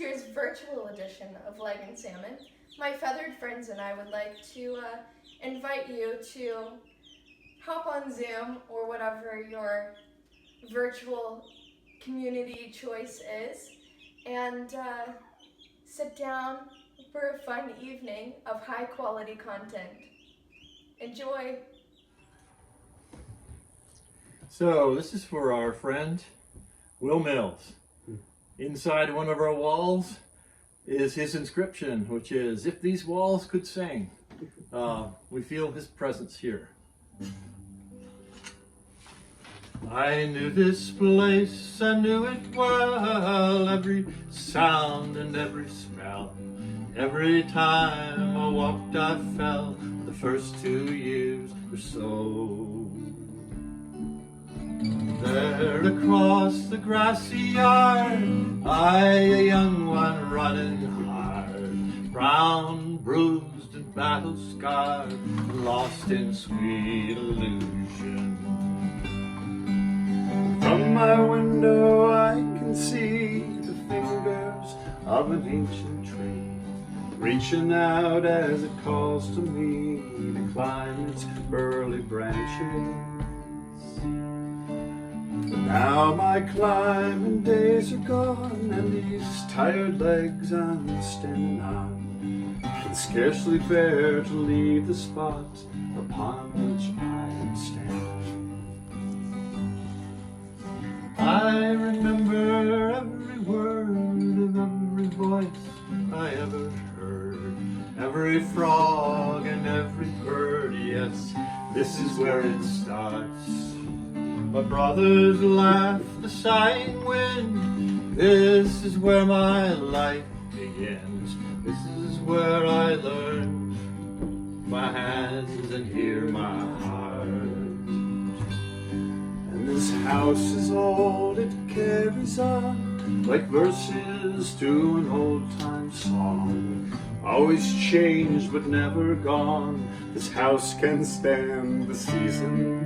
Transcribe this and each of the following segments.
year's virtual edition of Leg and Salmon, my feathered friends and I would like to invite you to hop on Zoom or whatever your virtual community choice is and sit down for a fun evening of high quality content. Enjoy! So this is for our friend Will Mills. Inside one of our walls is his inscription, which is, "If these walls could sing." We feel his presence here. I knew this place, I knew it well, every sound and every smell. Every time I walked I fell, the first 2 years or so. There across the grassy yard, I, a young one running hard, brown, bruised and battle scarred, lost in sweet illusion. From my window I can see the fingers of an ancient tree, reaching out as it calls to me to climb its early branches. But now my climbing days are gone, and these tired legs I'm standing on can scarcely bear to leave the spot upon which I am standing. I remember every word of every voice I ever heard, every frog and every bird. Yes, this is where it starts. My brothers laugh, the sighing wind. This is where my life begins. This is where I learn my hands and hear my heart. And this house is old, it carries on like verses to an old-time song. Always changed but never gone. This house can stand the seasons.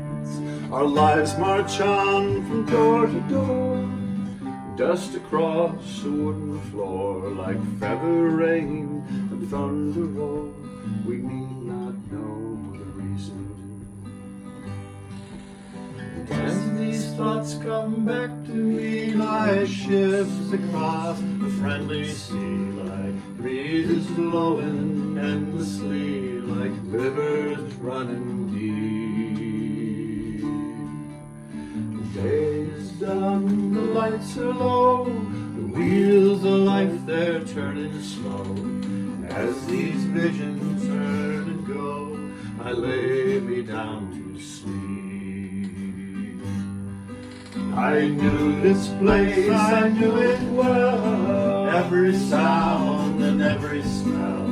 Our lives march on from door to door. Dust across the wooden floor like feather rain and thunder roll. We need not know the reason. As these thoughts come back to me like ships across the friendly sea, like breezes blowing endlessly, like rivers running deep. The day is done, the lights are low, the wheels of life they're turning slow. As these visions turn and go, I lay me down to sleep. I knew this place, I knew it well, every sound and every smell.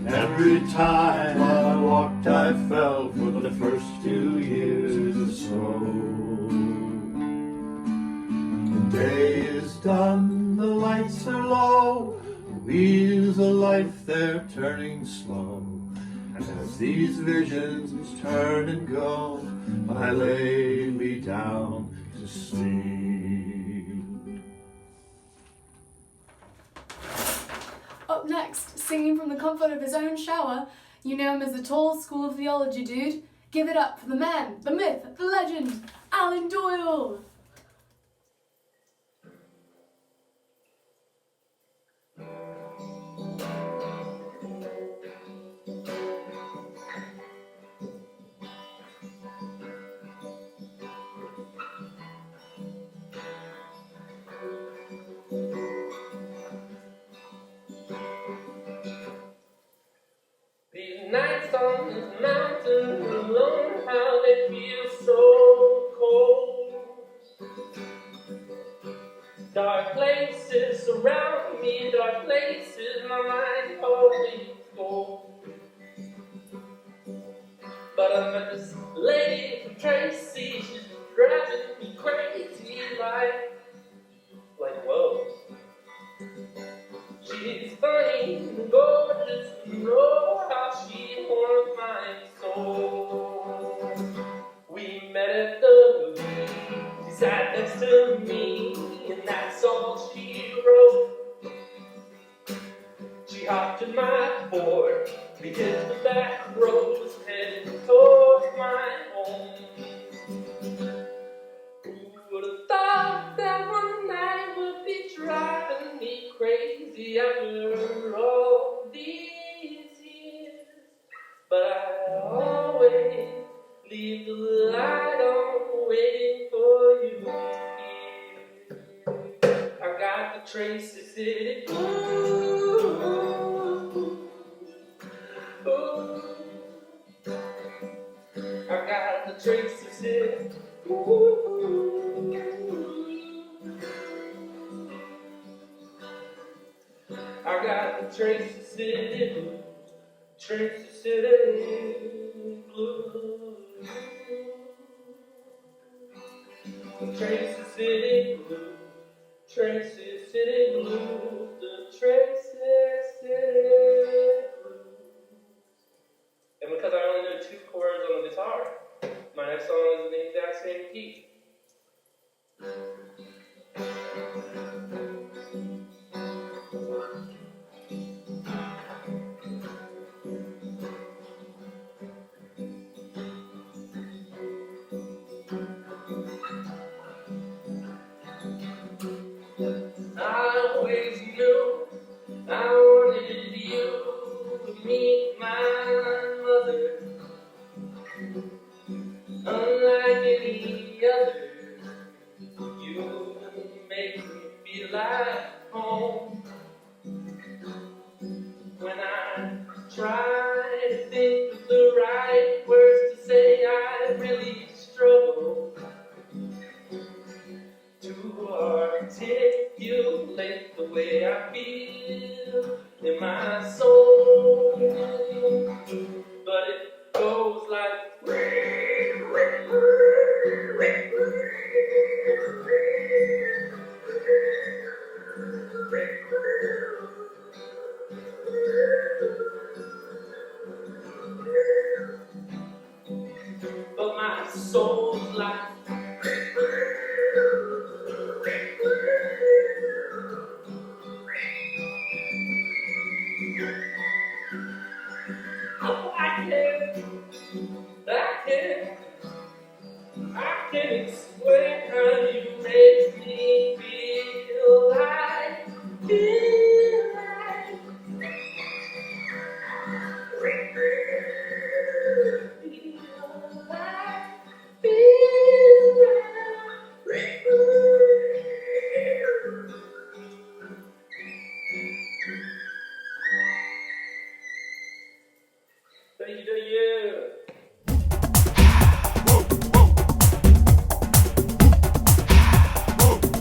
Every time I walked I fell for the first 2 years or so. The day is done, the lights are low, the wheels of life they're turning slow. And as these visions turn and go, I lay me down to sleep. Up next, singing from the comfort of his own shower, you know him as the tall School of Theology dude. Give it up for the man, the myth, the legend, Alan Doyle! These nights on this mountain alone, how they feel so cold. Dark places surround me, dark places my mind always goes. But I met this lady from Tracy, she's driving me crazy like whoa. She's funny and gorgeous, you know how she warms my soul. We met at the movie, she sat next to me, and that's all she wrote. after my board, we hit the back roads heading towards my home. Who would have thought that one night would be driving me crazy after all these years? But I always leave the light on, waiting for you here. I got the Tracy City blues. Ooh. I got the Tracy City blues. I got the Tracy City blues. Tracy City blues. Tracy City blues. Tracy City blues. The Tracy City blues. And because I only know 2 chords on the guitar, my next song is in the exact same key. I always knew I wanted you to meet my mother. Unlike any other, you make me feel like home. When I try to think of the right words to say, I really struggle to articulate the way I feel in my soul. But it goes like but my soul's like oh, I can't explain how you make me feel like, Thank you.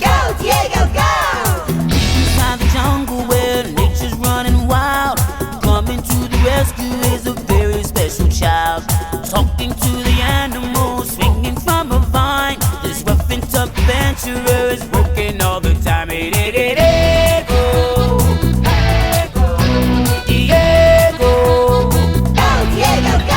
Go, Diego, go! Inside the jungle where nature's running wild, coming to the rescue is a very special child. Talking to the animals, swinging from a vine. This rough and tough adventurer is working all the time. Diego, Diego, go, Diego, go!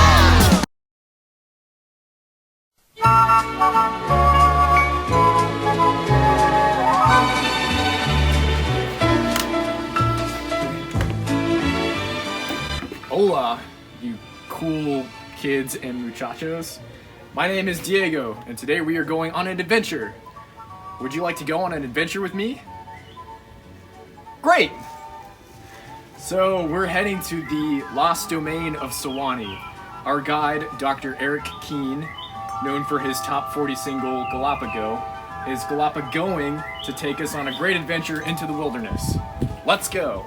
Hola, you cool kids and muchachos. My name is Diego, and today we are going on an adventure. Would you like to go on an adventure with me? Great! So we're heading to the lost domain of Sewanee. Our guide, Dr. Eric Keene, known for his top 40 single, Galapago, is Galapagoing to take us on a great adventure into the wilderness. Let's go!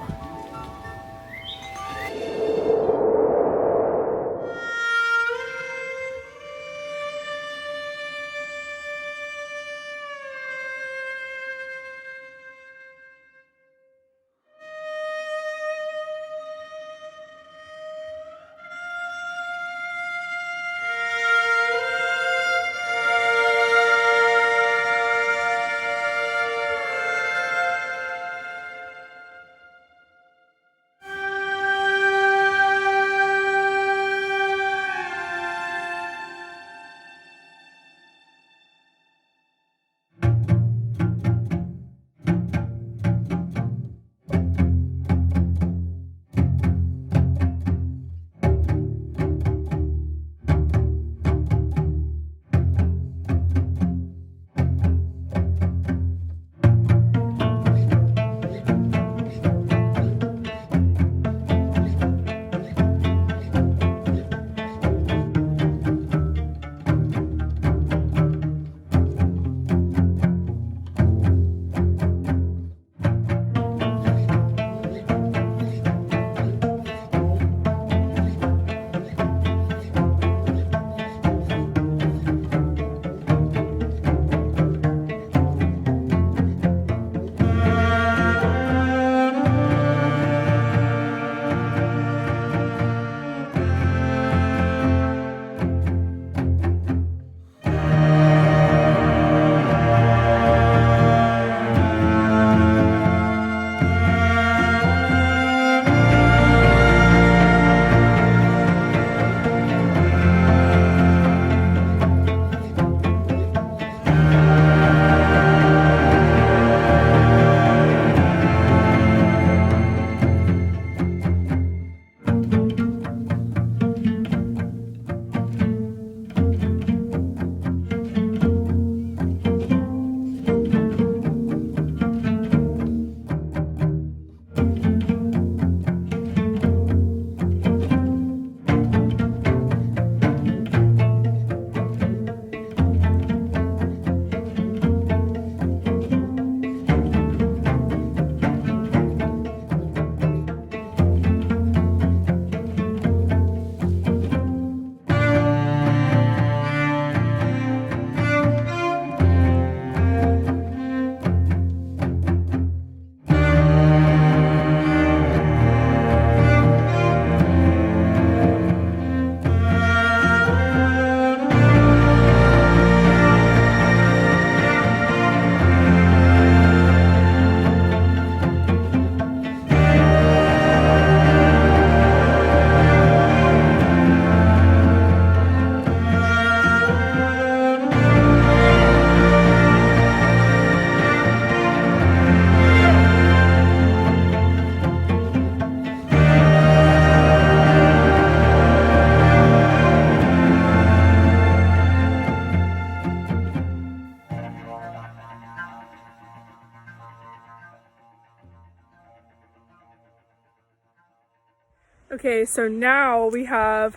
Okay, so now we have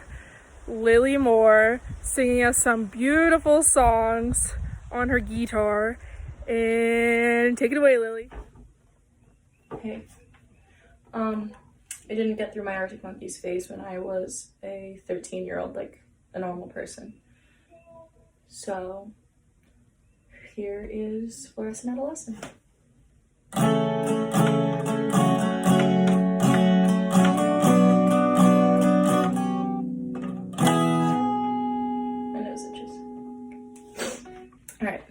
Lily Moore singing us some beautiful songs on her guitar. And take it away, Lily. Hey. I didn't get through my Arctic Monkeys phase when I was a 13-year-old, like a normal person. So, here is Fluorescent Adolescent. My nose itches. Alright.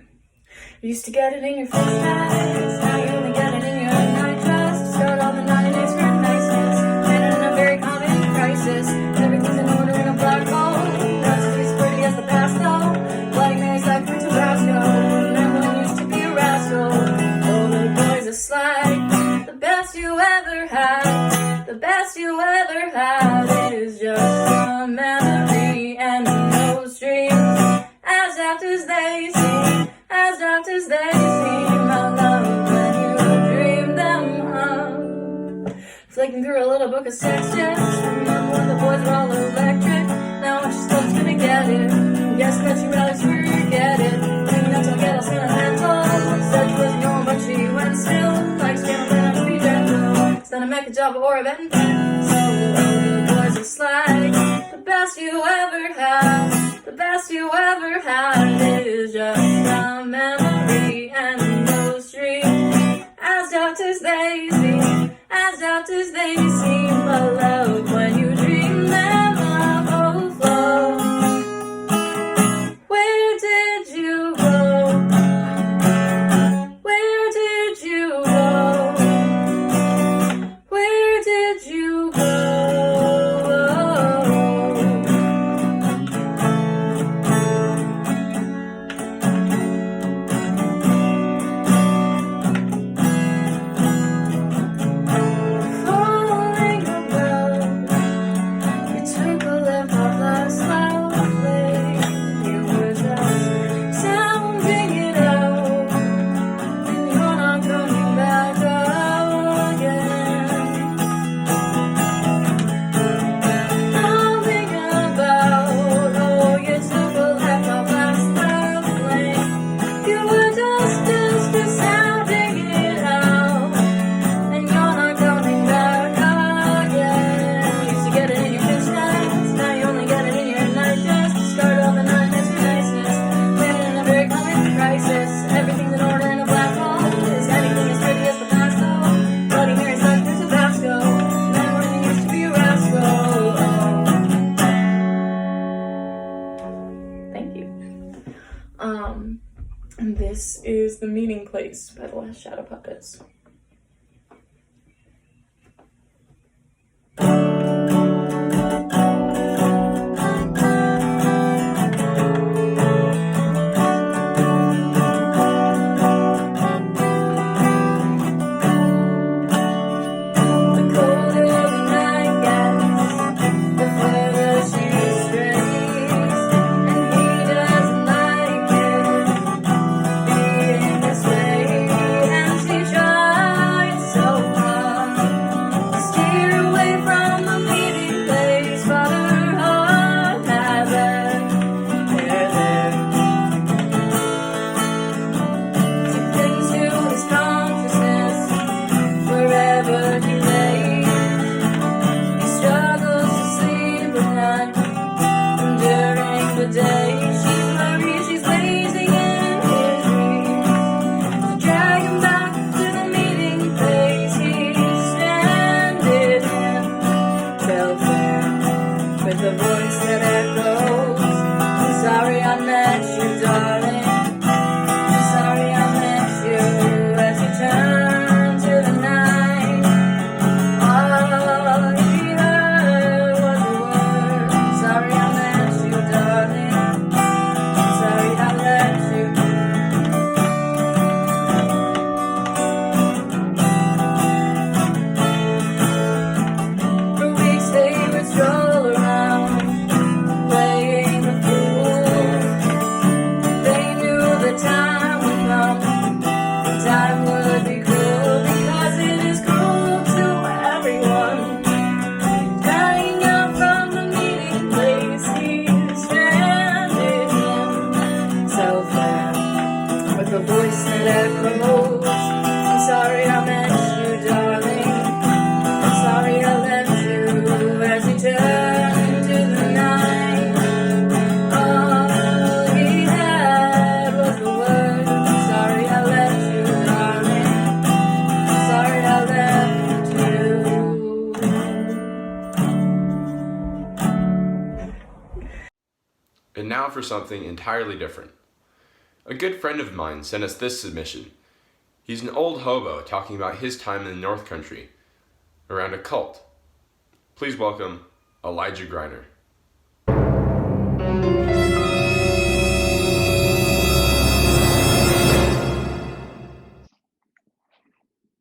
You used to get it in your first nights, now you only get it in your night dress. To start all the night is for niceness, and in a very common crisis. Everything's in order in a black hole, that's as pretty as the past though. Bloody Mary's like for Tabasco, never used to be a rascal. Oh, little boy's a slag, the best you ever had. The best you ever had is just a memory and no strings. As daft as they seem, as daft as they seem, I love when you dream them up. Flicking through a little book of sex tips, remember when the boys were all electric. Now when she's close to get it, guess that she rather forget it. Maybe not to get all sentimental. Said she wasn't going, but she went still. Like scaling to be gentle. Instead of make a job or a bed. So the boys are slag. The best you ever had. The best you ever had is just a memory and no strings. As daft as they seem, as daft as they seem, I love when you dream them up, oh flow. Where did you go? Where did you go? Where did you go? Falling about, you took a left off last loudly. You were just sounding it out, and you're not coming back again. I'm thinking about, oh, you took a left off last loudly. You were just sounding it out, and you're not coming back again. You used to get it in your fishnets, now you only get it in your night dress. To start all the night is for niceness, living in a very common crisis. Everything's in order in a black hole. Is anything as pretty as the past though? Bloody Mary's like for Tabasco, never when you used to be a rascal. Thank you. And this is The Meeting Place by the Last Shadow Puppets. The colder the night gets, the further she strays, and he doesn't like it being this way. And she tries so hard to steer away from and the moles. I'm sorry I met you, darling. I'm sorry I left you as we turned into the night. All he had was the word. Sorry I left you, darling. Sorry I left you. And now for something entirely different. A good friend of mine sent us this submission. He's an old hobo talking about his time in the North Country, around a cult. Please welcome Elijah Griner.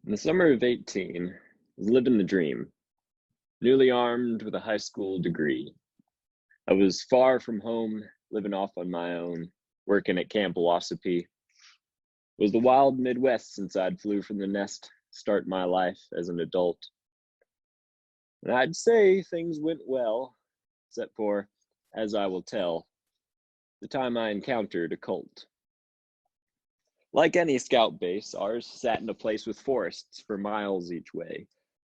In the summer of 18, I was living the dream, newly armed with a high school degree. I was far from home, living off on my own, working at Camp Wasapee. It was the wild Midwest since I'd flew from the nest to start my life as an adult. And I'd say things went well, except for, as I will tell, the time I encountered a cult. Like any scout base, ours sat in a place with forests for miles each way.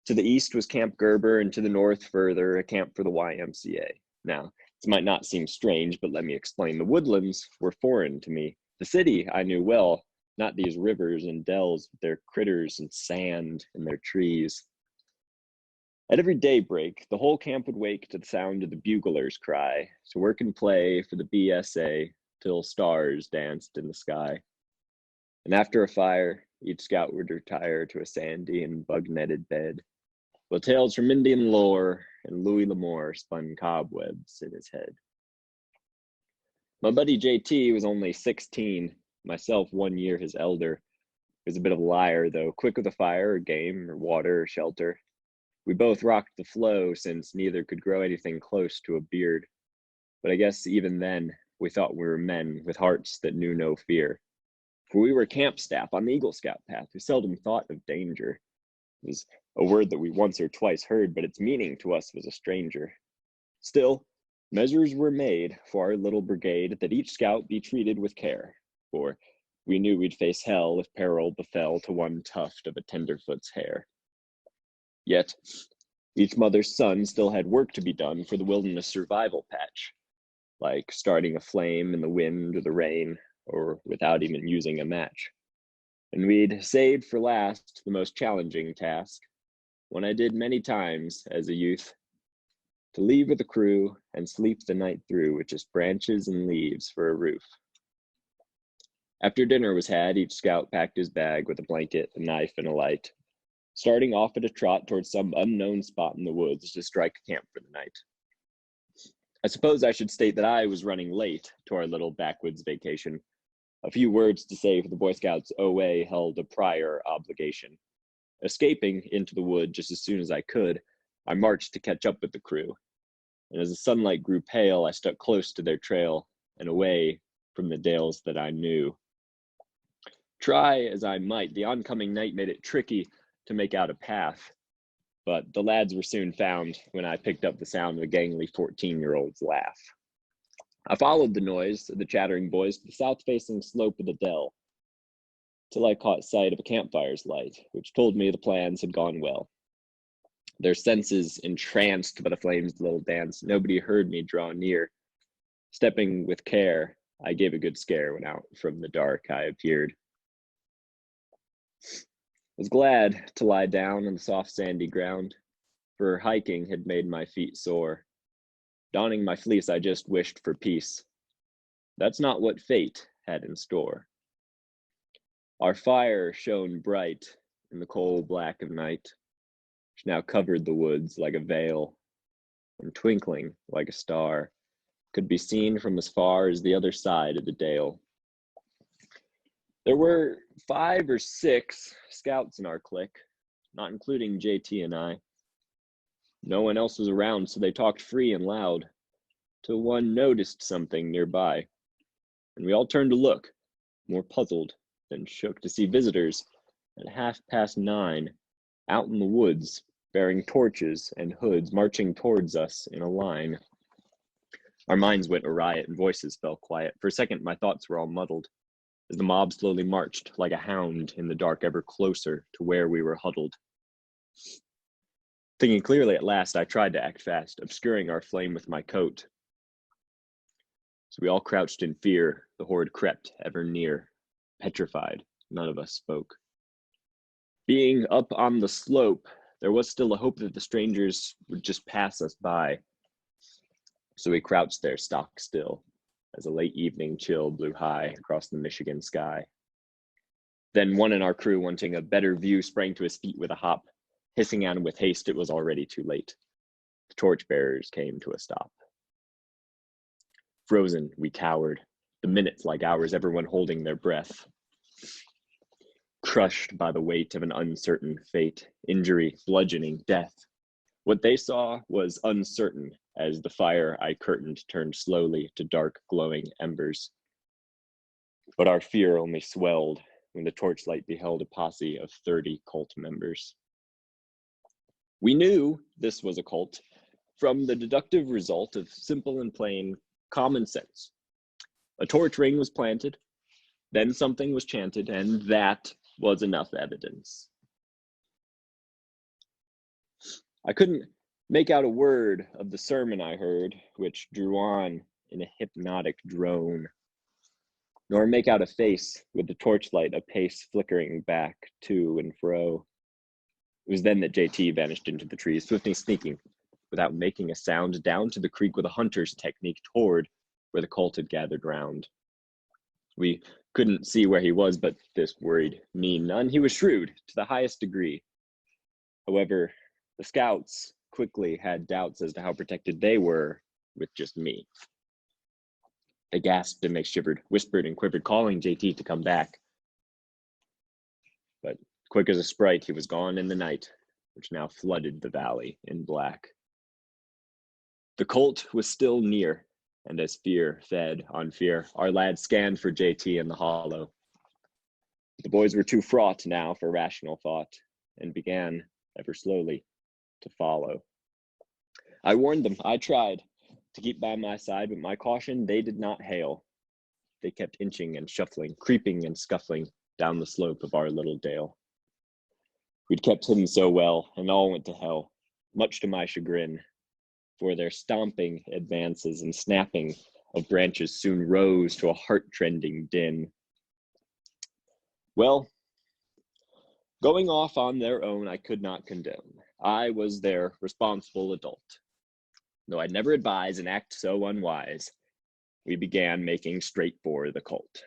To the east was Camp Gerber, and to the north further, a camp for the YMCA. Now, this might not seem strange, but let me explain. The woodlands were foreign to me. The city I knew well, not these rivers and dells with their critters and sand and their trees. At every daybreak, the whole camp would wake to the sound of the bugler's cry, to work and play for the BSA till stars danced in the sky. And after a fire, each scout would retire to a sandy and bug-netted bed, while tales from Indian lore and Louis L'Amour spun cobwebs in his head. My buddy JT was only 16, myself 1 year his elder. He was a bit of a liar, though, quick with a fire, or game, or water, or shelter. We both rocked the flow, since neither could grow anything close to a beard. But I guess even then, we thought we were men with hearts that knew no fear. For we were camp staff on the Eagle Scout path who seldom thought of danger. It was a word that we once or twice heard, but its meaning to us was a stranger. Still, measures were made for our little brigade that each scout be treated with care, for we knew we'd face hell if peril befell to one tuft of a tenderfoot's hair. Yet, each mother's son still had work to be done for the wilderness survival patch, like starting a flame in the wind or the rain, or without even using a match. And we'd saved for last the most challenging task, one I did many times as a youth, to leave with a crew and sleep the night through with just branches and leaves for a roof. After dinner was had, each scout packed his bag with a blanket, a knife, and a light, starting off at a trot towards some unknown spot in the woods to strike camp for the night. I suppose I should state that I was running late to our little backwoods vacation. A few words to say for the Boy Scouts OA held a prior obligation. Escaping into the wood just as soon as I could, I marched to catch up with the crew. And as the sunlight grew pale, I stuck close to their trail and away from the dales that I knew. Try as I might, the oncoming night made it tricky to make out a path, but the lads were soon found when I picked up the sound of a gangly 14-year-old's laugh. I followed the noise of the chattering boys to the south-facing slope of the dell, till I caught sight of a campfire's light, which told me the plans had gone well. Their senses entranced by the flames' little dance, nobody heard me draw near. Stepping with care, I gave a good scare when out from the dark I appeared. I was glad to lie down on the soft sandy ground, for hiking had made my feet sore. Donning my fleece, I just wished for peace. That's not what fate had in store. Our fire shone bright in the coal black of night, which now covered the woods like a veil, and twinkling like a star, could be seen from as far as the other side of the dale. There were 5 or 6 scouts in our clique, not including JT and I. No one else was around, so they talked free and loud, till one noticed something nearby, and we all turned to look, more puzzled than shook to see visitors at 9:30 out in the woods, bearing torches and hoods, marching towards us in a line. Our minds went a riot and voices fell quiet. For a second, my thoughts were all muddled. as the mob slowly marched like a hound in the dark ever closer to where we were huddled. Thinking clearly at last, I tried to act fast, obscuring our flame with my coat. So we all crouched in fear. The horde crept ever near. Petrified, none of us spoke. Being up on the slope, there was still a hope that the strangers would just pass us by. So we crouched there, stock still, as a late evening chill blew high across the Michigan sky. Then one in our crew, wanting a better view, sprang to his feet with a hop. Hissing at him with haste, it was already too late. The torchbearers came to a stop. Frozen, we cowered, the minutes like hours, everyone holding their breath. Crushed by the weight of an uncertain fate, injury, bludgeoning, death. What they saw was uncertain as the fire I curtained turned slowly to dark, glowing embers. But our fear only swelled when the torchlight beheld a posse of 30 cult members. We knew this was a cult from the deductive result of simple and plain common sense. A torch ring was planted, then something was chanted, and that was enough evidence. I couldn't make out a word of the sermon I heard, which drew on in a hypnotic drone, nor make out a face with the torchlight apace flickering back to and fro. It was then that JT vanished into the trees, swiftly sneaking, without making a sound, down to the creek with a hunter's technique toward where the cult had gathered round. We couldn't see where he was, but this worried me none. He was shrewd to the highest degree. However, the scouts quickly had doubts as to how protected they were with just me. They gasped and they shivered, whispered and quivered, calling JT to come back. But quick as a sprite, he was gone in the night, which now flooded the valley in black. The cult was still near, and as fear fed on fear, our lads scanned for JT in the hollow. The boys were too fraught now for rational thought, and began, ever slowly, to follow. I warned them, I tried to keep by my side, but my caution they did not hail. They kept inching and shuffling, creeping and scuffling down the slope of our little dale. We'd kept hidden so well, and all went to hell, much to my chagrin, for their stomping advances and snapping of branches soon rose to a heart-rending din. Well, going off on their own I could not condone. I was their responsible adult. Though I'd never advise and act so unwise, we began making straight for the cult.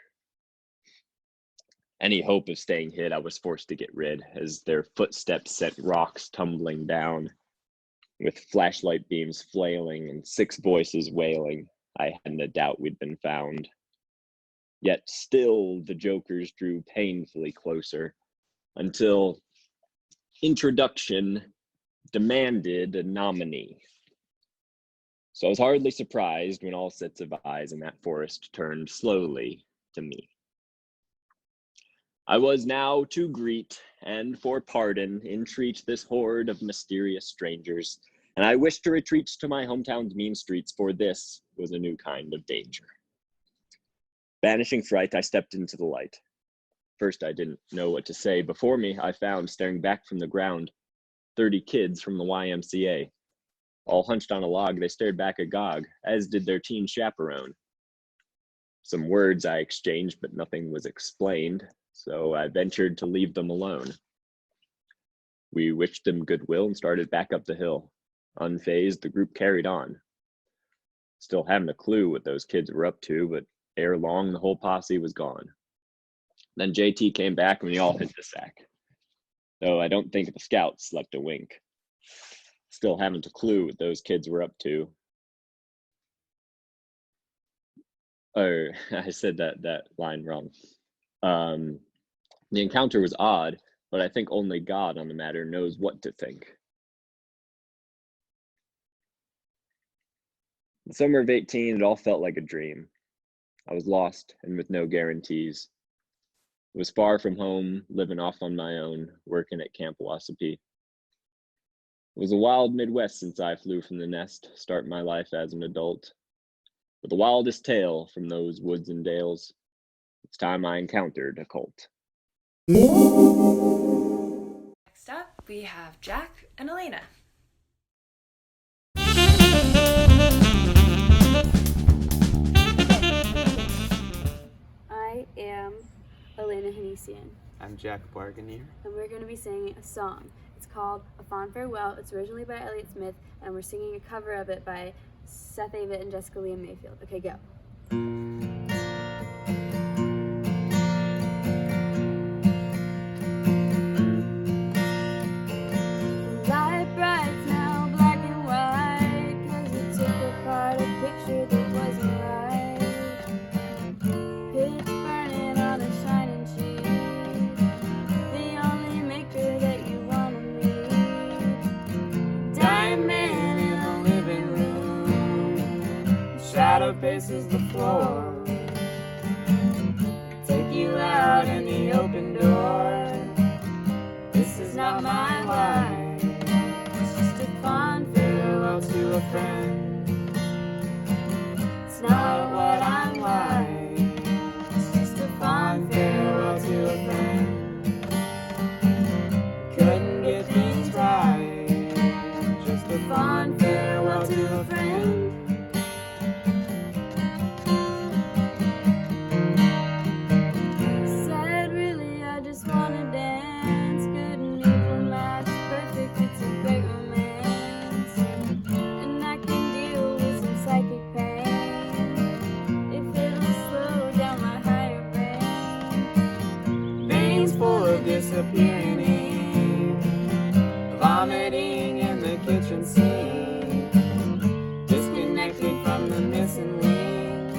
Any hope of staying hid I was forced to get rid, as their footsteps sent rocks tumbling down. With flashlight beams flailing and 6 voices wailing, I hadn't a doubt we'd been found. Yet still the jokers drew painfully closer, until introduction demanded a nominee. So I was hardly surprised when all sets of eyes in that forest turned slowly to me. I was now to greet and for pardon entreat this horde of mysterious strangers, and I wished to retreat to my hometown's mean streets, for this was a new kind of danger. Banishing fright, I stepped into the light. First, I didn't know what to say. Before me, I found, staring back from the ground, 30 kids from the YMCA. All hunched on a log, they stared back agog, as did their teen chaperone. Some words I exchanged, but nothing was explained, so I ventured to leave them alone. We wished them goodwill and started back up the hill. Unfazed, the group carried on. Still haven't a clue what those kids were up to, but ere long, the whole posse was gone. Then JT came back and we all hit the sack. Though I don't think the scouts slept a wink. Still haven't a clue what those kids were up to. Oh, I said that line wrong. The encounter was odd, but I think only God on the matter knows what to think. The summer of 18, it all felt like a dream. I was lost and with no guarantees. I was far from home, living off on my own, working at Camp Wasapee. It was a wild Midwest since I flew from the nest, start my life as an adult. But the wildest tale from those woods and dales. It's time I encountered a cult. Next up, we have Jack and Elena. I am Elena Hanesian, I'm Jack Barganier. and we're going to be singing a song. It's called A Fond Farewell. It's originally by Elliott Smith, and we're singing a cover of it by Seth Avett and Jessica Liam Mayfield. Okay, go. Light brights now, black and white, 'cause it took apart a picture that wasn't right. Pitch burning on a shining sheet, the only maker that you wanna meet. Dying man in a living room, shadow paces the floor. Take you out in the open door. This is not my life. It's just a fond farewell to a friend. It's not what I'm like. It's just a fond farewell to a friend. Couldn't get things right. Just a fond farewell to a friend. Said really, I just wanna dance. Good and evil match, perfect, it's a great romance. And I can deal with some psychic pain if it'll slow down my higher brain. Veins full of disappearing ink, vomiting in the kitchen sink, disconnected from the missing link.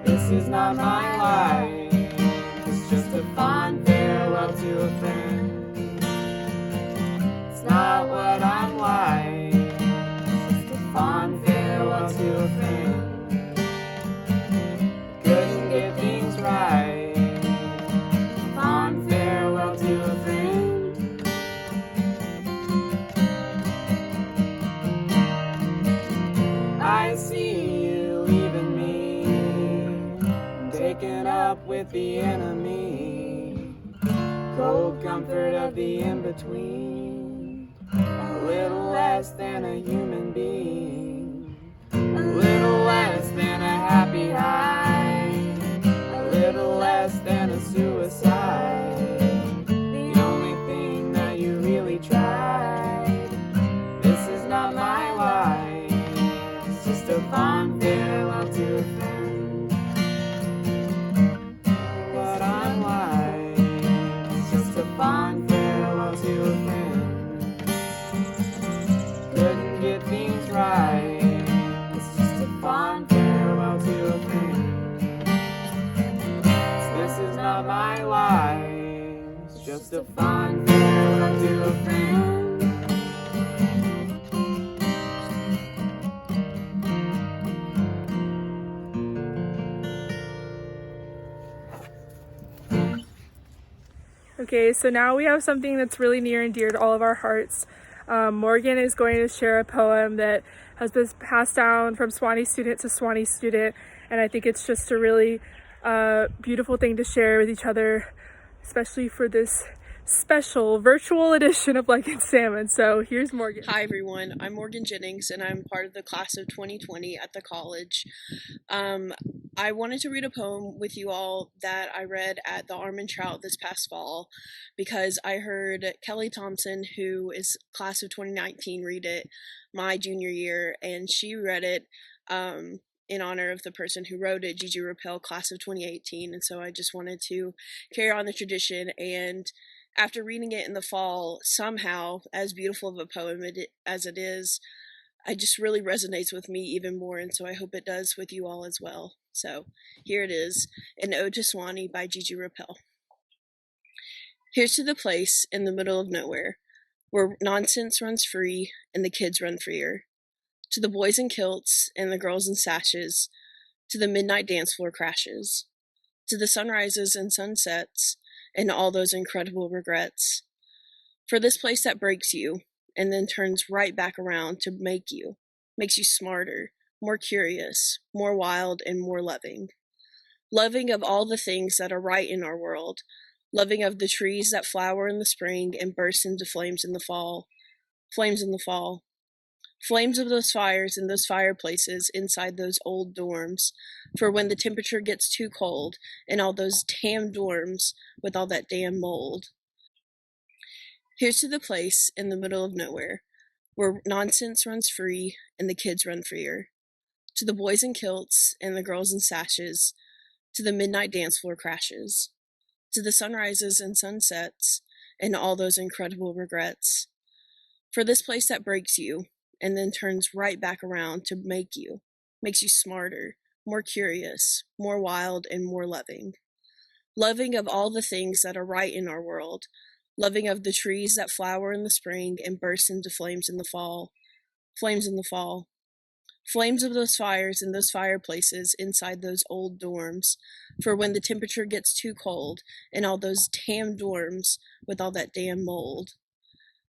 This is not my life. It's just a fond farewell to a friend. It's not what I'm like. It's just a fond farewell to a friend. Couldn't get things right. Fond farewell to a friend. I see you leaving me, taken up with the enemy. Cold comfort of the in-between, a little less than a human being, a little less than a happy high, a little less than a suicide. The only thing that you really tried. This is not my life. It's just a fond farewell to a friend. What I'm like. It's just a fond farewell to a friend. Couldn't get things right. It's just a fond farewell to a friend. This is not my life. It's just a fond farewell to a friend. Okay, so now we have something that's really near and dear to all of our hearts. Morgan is going to share a poem that has been passed down from Swanee student to Swanee student, and I think it's just a really beautiful thing to share with each other, especially for this special virtual edition of Like and Salmon. So here's Morgan. Hi everyone, I'm Morgan Jennings and I'm part of the class of 2020 at the college. I wanted to read a poem with you all that I read at the Arm Trout this past fall because I heard Kelly Thompson, who is class of 2019, read it my junior year, and she read it in honor of the person who wrote it, Gigi Rappel, class of 2018, and so I just wanted to carry on the tradition. And after reading it in the fall, somehow, as beautiful of a poem as it is, it just really resonates with me even more, and so I hope it does with you all as well. So here it is, An Ode to Swanee by Gigi Rappel. Here's to the place in the middle of nowhere, where nonsense runs free and the kids run freer. To the boys in kilts and the girls in sashes, to the midnight dance floor crashes, to the sunrises and sunsets, and all those incredible regrets. For this place that breaks you, and then turns right back around to make you, makes you smarter, more curious, more wild, and more loving. loving of all the things that are right in our world, loving of the trees that flower in the spring and burst into flames in the fall, flames in the fall. Flames of those fires in those fireplaces inside those old dorms, for when the temperature gets too cold in all those damn dorms with all that damn mold. Here's to the place in the middle of nowhere, where nonsense runs free and the kids run freer. To the boys in kilts and the girls in sashes, to the midnight dance floor crashes, to the sunrises and sunsets and all those incredible regrets. For this place that breaks you and then turns right back around to makes you smarter, more curious, more wild, and more loving. Loving of all the things that are right in our world, loving of the trees that flower in the spring and burst into flames in the fall, flames in the fall. Flames of those fires in those fireplaces inside those old dorms, for when the temperature gets too cold in all those damn dorms with all that damn mold.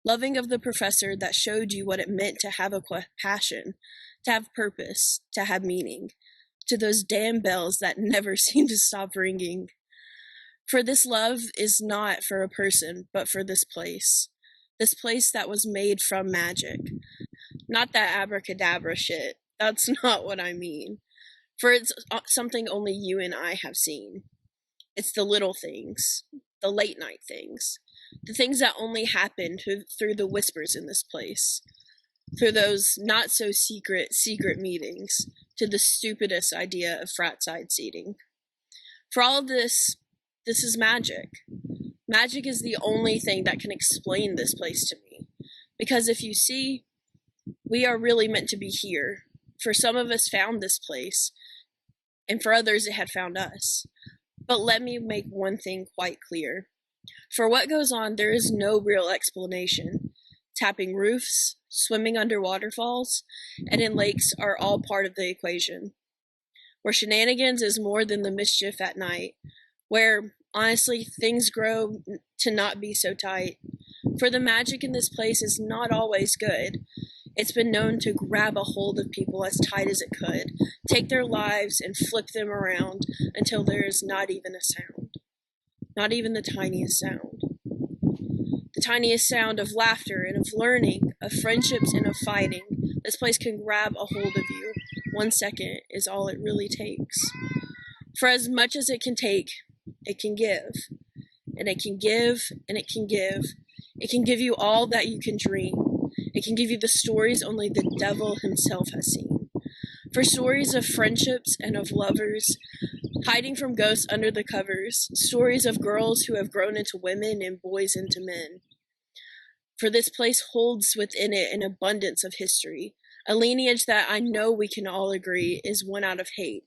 Loving of the professor that showed you what it meant to have a passion, to have purpose, to have meaning, to those damn bells that never seem to stop ringing. For this love is not for a person, but for this place that was made from magic. Not that abracadabra shit. That's not what I mean. For it's something only you and I have seen. It's the little things, the late night things, the things that only happen through the whispers in this place, through those not so secret meetings, to the stupidest idea of frat side seating. For all of this is magic. Magic is the only thing that can explain this place to me. Because if you see, we are really meant to be here. For some of us found this place, and for others it had found us. But let me make one thing quite clear. For what goes on, there is no real explanation. Tapping roofs, swimming under waterfalls, and in lakes are all part of the equation. Where shenanigans is more than the mischief at night. Where, honestly, things grow to not be so tight. For the magic in this place is not always good. It's been known to grab a hold of people as tight as it could, take their lives and flip them around until there is not even a sound. Not even the tiniest sound. The tiniest sound of laughter and of learning, of friendships and of fighting. This place can grab a hold of you. 1 second is all it really takes. For as much as it can take, it can give. And it can give, and it can give. It can give you all that you can dream. It can give you the stories only the devil himself has seen. For stories of friendships and of lovers, hiding from ghosts under the covers, stories of girls who have grown into women and boys into men. For this place holds within it an abundance of history, a lineage that I know we can all agree is one out of hate,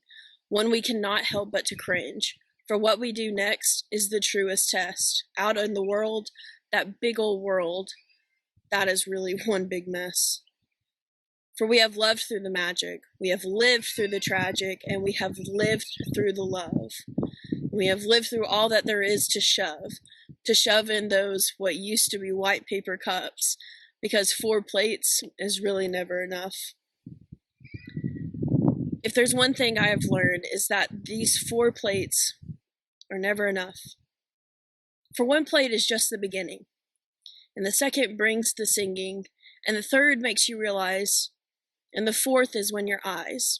one we cannot help but to cringe. For what we do next is the truest test. Out in the world, that big old world, that is really one big mess. For we have loved through the magic, we have lived through the tragic, and we have lived through the love. We have lived through all that there is to shove in those what used to be white paper cups, because 4 plates is really never enough. If there's one thing I have learned is that these 4 plates are never enough. For 1 plate is just the beginning, and the second brings the singing, and the third makes you realize, and the 4th is when your eyes,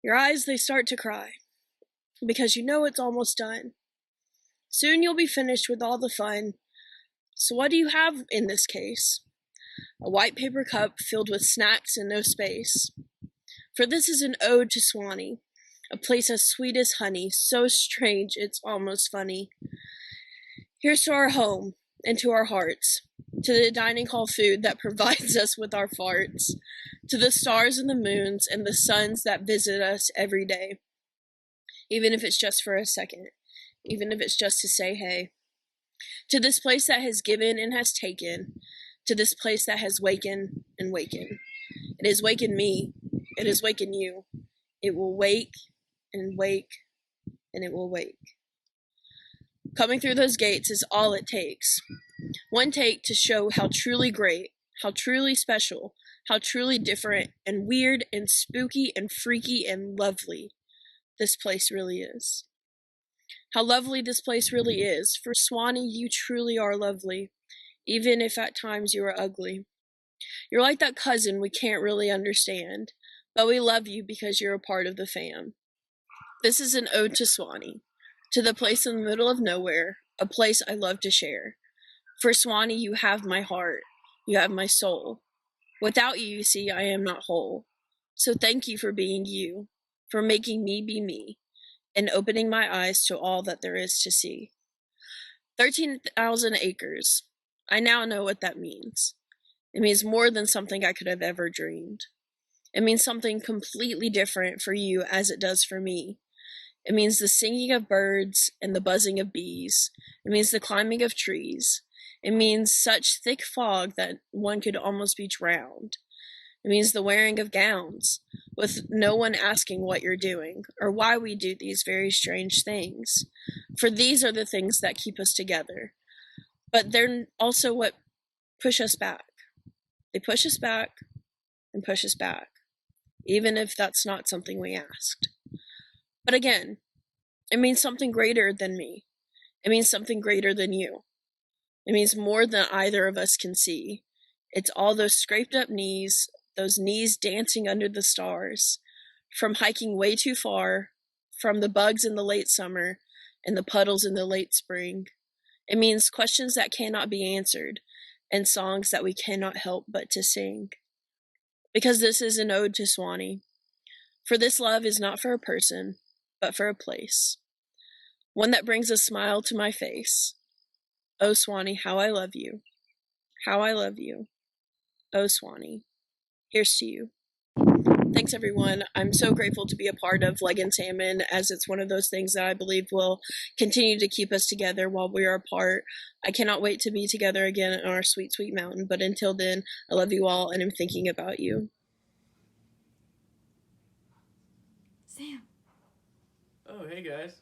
they start to cry, because you know it's almost done. Soon you'll be finished with all the fun. So what do you have in this case? A white paper cup filled with snacks and no space. For this is an ode to Swanee, a place as sweet as honey, so strange it's almost funny. Here's to our home and to our hearts, to the dining hall food that provides us with our farts, to the stars and the moons and the suns that visit us every day, even if it's just for a second, even if it's just to say hey, to this place that has given and has taken, to this place that has wakened and wakened. It has wakened me, it has wakened you. It will wake and wake and it will wake. Coming through those gates is all it takes. 1 take to show how truly great, how truly special, how truly different and weird and spooky and freaky and lovely this place really is. How lovely this place really is. For Swanee, you truly are lovely, even if at times you are ugly. You're like that cousin we can't really understand, but we love you because you're a part of the fam. This is an ode to Swanee, to the place in the middle of nowhere, a place I love to share. For Swanee, you have my heart, you have my soul. Without you, you see, I am not whole. So thank you for being you, for making me be me, and opening my eyes to all that there is to see. 13,000 acres. I now know what that means. It means more than something I could have ever dreamed. It means something completely different for you as it does for me. It means the singing of birds and the buzzing of bees. It means the climbing of trees. It means such thick fog that one could almost be drowned. It means the wearing of gowns, with no one asking what you're doing, or why we do these very strange things. For these are the things that keep us together. But they're also what push us back. They push us back and push us back, even if that's not something we asked. But again, it means something greater than me. It means something greater than you. It means more than either of us can see. It's all those scraped up knees, those knees dancing under the stars, from hiking way too far, from the bugs in the late summer and the puddles in the late spring. It means questions that cannot be answered and songs that we cannot help but to sing. Because this is an ode to Swanee. For this love is not for a person, but for a place. One that brings a smile to my face. Oh, Swanee, how I love you. How I love you. Oh, Swanee. Here's to you. Thanks, everyone. I'm so grateful to be a part of Leg and Salmon, as it's one of those things that I believe will continue to keep us together while we are apart. I cannot wait to be together again on our sweet, sweet mountain. But until then, I love you all, and I'm thinking about you. Sam. Oh, hey guys.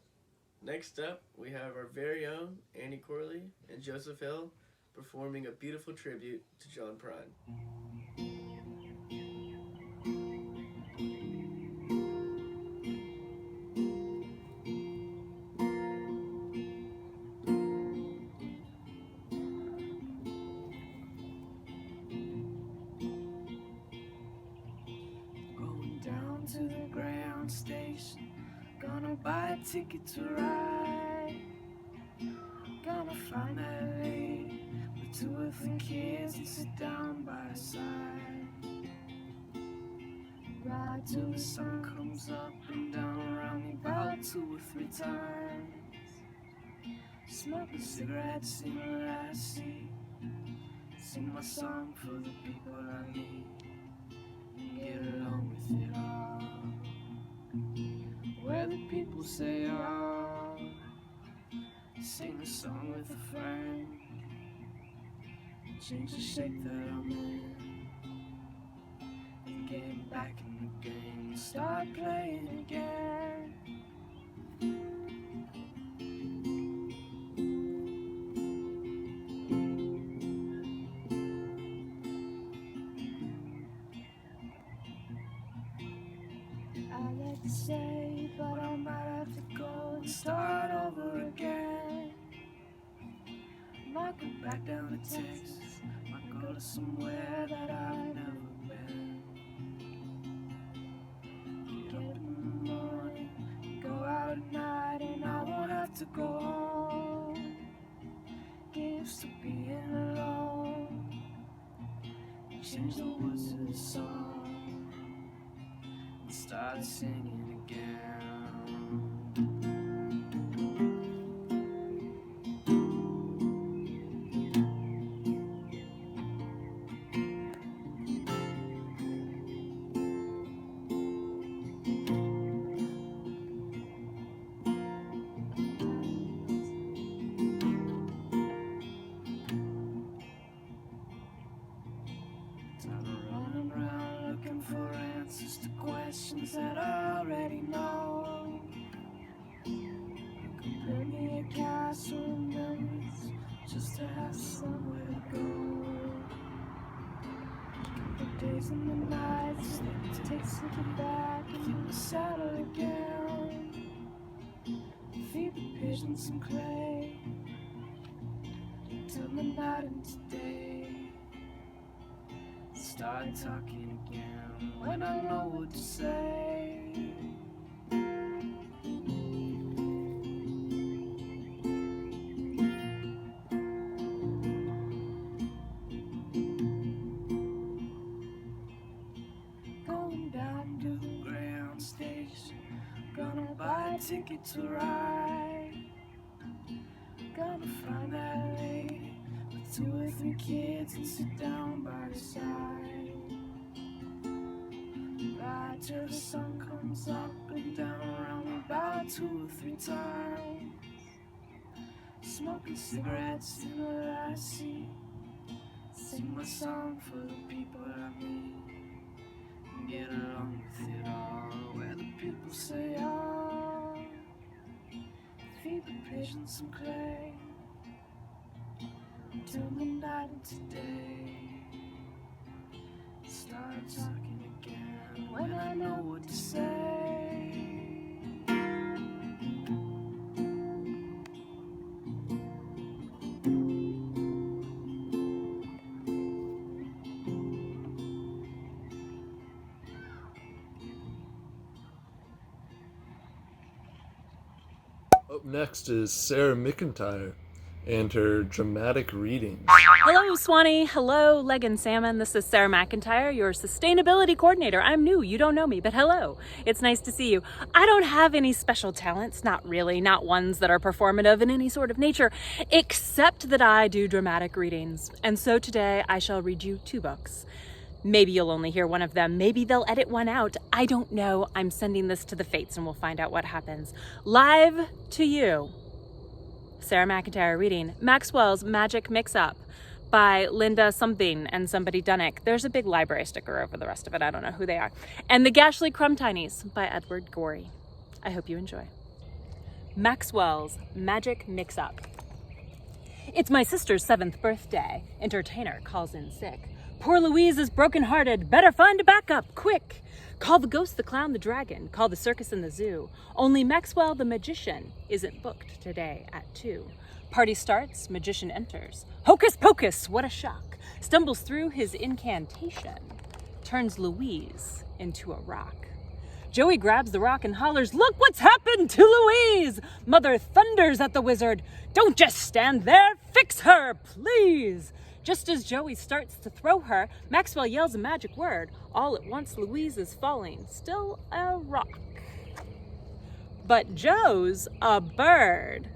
Next up, we have our very own Annie Corley and Joseph Hill performing a beautiful tribute to John Prine. Going down to the ground station, gonna buy a ticket to ride. Gonna find that lady with 2 or 3 kids and sit down by her side. Ride till the sun comes up and down around me about 2 or 3 times. Smoke a cigarette, sing a last seat, sing my song for the people I meet, and get along with it all. Where the people say, oh, sing a song with a friend, change the shape that I'm in, and get back in the game, start playing again. I like to say, but I might have to go and start over again. Might go back down to Texas, might go to somewhere that I've never been. Get up in the morning, go out at night, and I won't have to go home. Get used to being alone, change the words to the song, and start singing again. Running around looking for answers to questions that I already know. You can build me a castle of memories just to have somewhere to go. The days and the nights, it takes to get back into the saddle again. vision, some clay, till the night into day. Start talking again when I know what to say. Going down to the ground station, gonna buy a ticket to ride. Gonna find that lady with 2 or 3 kids and sit down by her side. Ride till the sun comes up and down around about 2 or 3 times. Smoking cigarettes in the last seat. Sing my song for the people I meet. And get along with it all, where the people say, oh, feed the pigeons some clay, till the night into day. Start talking again when I know what to say. Up next is Sarah McIntyre and her dramatic reading. Hello, Swanee. Hello, Leg and Salmon. This is Sarah McIntyre, your sustainability coordinator. I'm new. You don't know me, but hello. It's nice to see you. I don't have any special talents, not really, not ones that are performative in any sort of nature, except that I do dramatic readings. And so today I shall read you 2 books. Maybe you'll only hear one of them. Maybe they'll edit one out. I don't know. I'm sending this to the fates and we'll find out what happens. Live to you. Sarah McIntyre reading Maxwell's Magic Mix-Up by Linda something and somebody Dunnick. There's a big library sticker over the rest of it. I don't know who they are. And The Gashley Crumb Tinies by Edward Gorey. I hope you enjoy. Maxwell's Magic Mix-Up. It's my sister's 7th birthday. Entertainer calls in sick. Poor Louise is broken-hearted. Better find a backup, quick. Call the ghost, the clown, the dragon. Call the circus and the zoo. Only Maxwell the magician isn't booked today at 2. Party starts, magician enters. Hocus pocus, what a shock. Stumbles through his incantation. Turns Louise into a rock. Joey grabs the rock and hollers, look what's happened to Louise! Mother thunders at the wizard. Don't just stand there, fix her, please! Just as Joey starts to throw her, Maxwell yells a magic word. All at once, Louise is falling, still a rock. But Joe's a bird.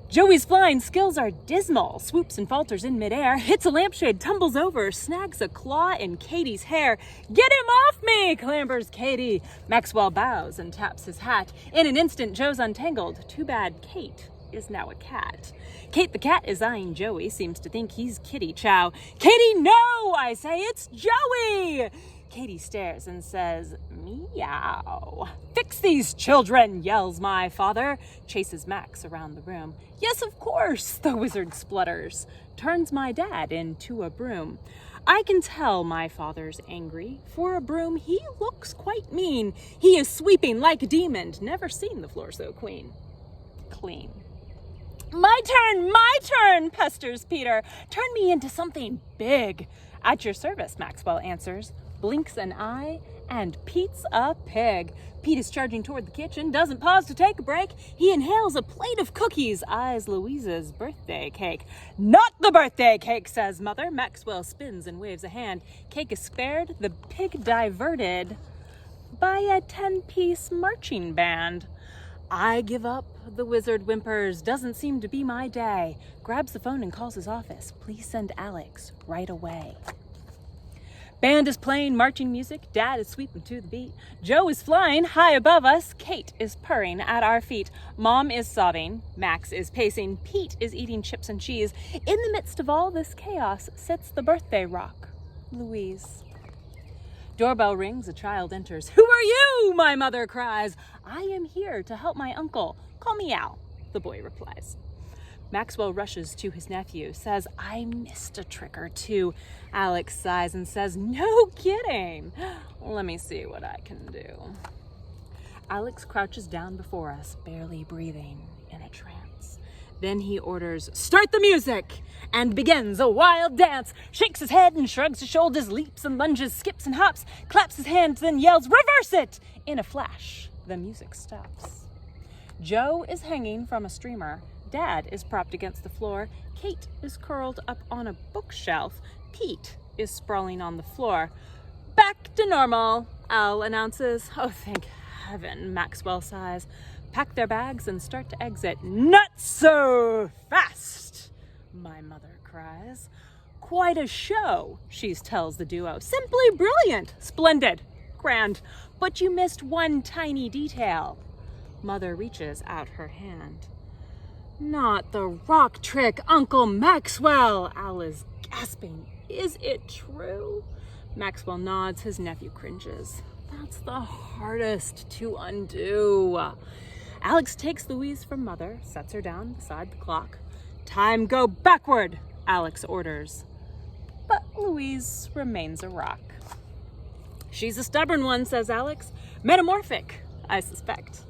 Joey's flying skills are dismal, swoops and falters in midair, hits a lampshade, tumbles over, snags a claw in Katie's hair. Get him off me, clambers Katie. Maxwell bows and taps his hat. In an instant, Joe's untangled. Too bad Kate is now a cat. Kate the cat is eyeing Joey, seems to think he's Kitty Chow. Katie, no, I say, it's Joey! Katie stares and says, meow. Fix these children, yells my father. Chases Max around the room. Yes, of course, the wizard splutters. Turns my dad into a broom. I can tell my father's angry. For a broom, he looks quite mean. He is sweeping like a demon. Never seen the floor so clean. My turn, pesters Peter. Turn me into something big. At your service, Maxwell answers. Blinks an eye, and Pete's a pig. Pete is charging toward the kitchen, doesn't pause to take a break. He inhales a plate of cookies, eyes Louise's birthday cake. Not the birthday cake, says Mother. Maxwell spins and waves a hand. Cake is spared, the pig diverted by a 10-piece marching band. I give up, the wizard whimpers. Doesn't seem to be my day. Grabs the phone and calls his office. Please send Alex right away. Band is playing marching music. Dad is sweeping to the beat. Joe is flying high above us. Kate is purring at our feet. Mom is sobbing. Max is pacing. Pete is eating chips and cheese. In the midst of all this chaos sits the birthday rock, Louise. Doorbell rings, a child enters. Who are you? My mother cries. I am here to help my uncle. Call me Al, the boy replies. Maxwell rushes to his nephew, says, I missed a trick or two. Alex sighs and says, no kidding. Let me see what I can do. Alex crouches down before us, barely breathing, in a trance. Then he orders, "Start the music!" and begins a wild dance, shakes his head and shrugs his shoulders, leaps and lunges, skips and hops, claps his hands, then yells, "Reverse it!" In a flash, the music stops. Joe is hanging from a streamer. Dad is propped against the floor. Kate is curled up on a bookshelf. Pete is sprawling on the floor. "Back to normal," Al announces. "Oh, thank heaven," Maxwell sighs. Pack their bags and start to exit. "Not so fast," my mother cries. "Quite a show," she tells the duo. "Simply brilliant, splendid, grand. But you missed one tiny detail." Mother reaches out her hand. "Not the rock trick, Uncle Maxwell!" Al is gasping. "Is it true?" Maxwell nods, his nephew cringes. "That's the hardest to undo." Alex takes Louise from Mother, sets her down beside the clock. "Time go backward," Alex orders. But Louise remains a rock. "She's a stubborn one," says Alex. "Metamorphic, I suspect."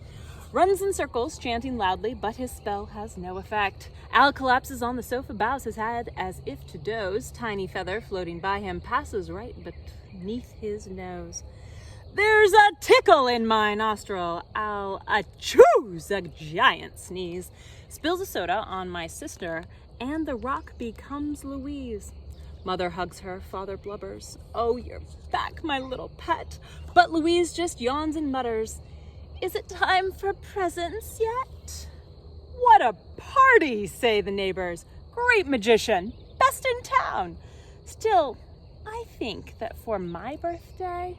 Runs in circles, chanting loudly, but his spell has no effect. Al collapses on the sofa, bows his head as if to doze. Tiny feather floating by him passes right beneath his nose. "There's a tickle in my nostril." Al achooes, a giant sneeze. Spills a soda on my sister, and the rock becomes Louise. Mother hugs her, father blubbers. "Oh, you're back, my little pet." But Louise just yawns and mutters, "Is it time for presents yet?" "What a party," say the neighbors. "Great magician, best in town." Still, I think that for my birthday,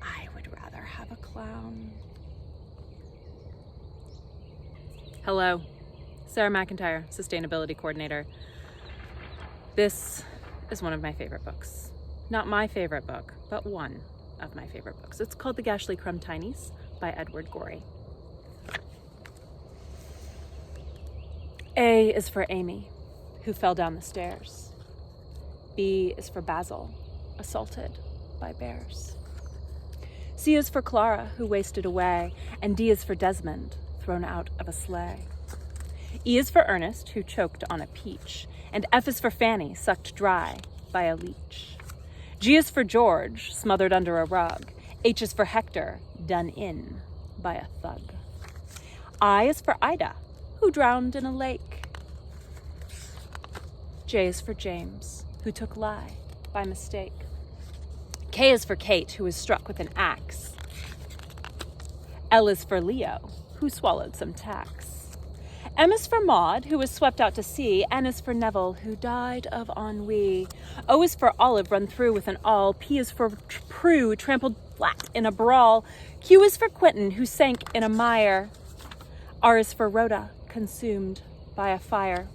I would rather have a clown. Hello, Sarah McIntyre, Sustainability Coordinator. This is one of my favorite books. Not my favorite book, but one of my favorite books. It's called The Gashly Crumb Tinies by Edward Gorey. A is for Amy, who fell down the stairs. B is for Basil, assaulted by bears. C is for Clara, who wasted away, and D is for Desmond, thrown out of a sleigh. E is for Ernest, who choked on a peach, and F is for Fanny, sucked dry by a leech. G is for George, smothered under a rug. H is for Hector, done in by a thug. I is for Ida, who drowned in a lake. J is for James, who took lie by mistake. K is for Kate, who was struck with an axe. L is for Leo, who swallowed some tacks. M is for Maud, who was swept out to sea. N is for Neville, who died of ennui. O is for Olive, run through with an awl. P is for Prue, trampled flat in a brawl. Q is for Quentin, who sank in a mire. R is for Rhoda, consumed by a fire.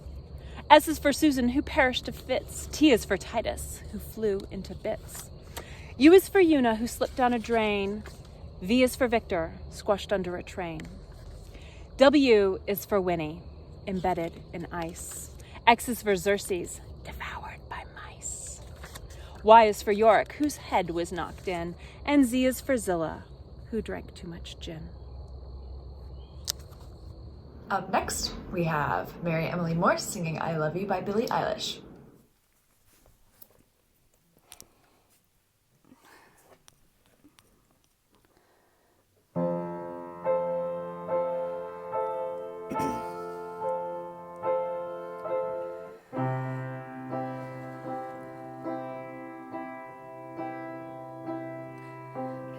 S is for Susan, who perished of fits. T is for Titus, who flew into bits. U is for Una, who slipped down a drain. V is for Victor, squashed under a train. W is for Winnie, embedded in ice. X is for Xerxes, devoured by mice. Y is for Yorick, whose head was knocked in. And Z is for Zilla, who drank too much gin. Up next, we have Mary Emily Morse singing I Love You by Billie Eilish.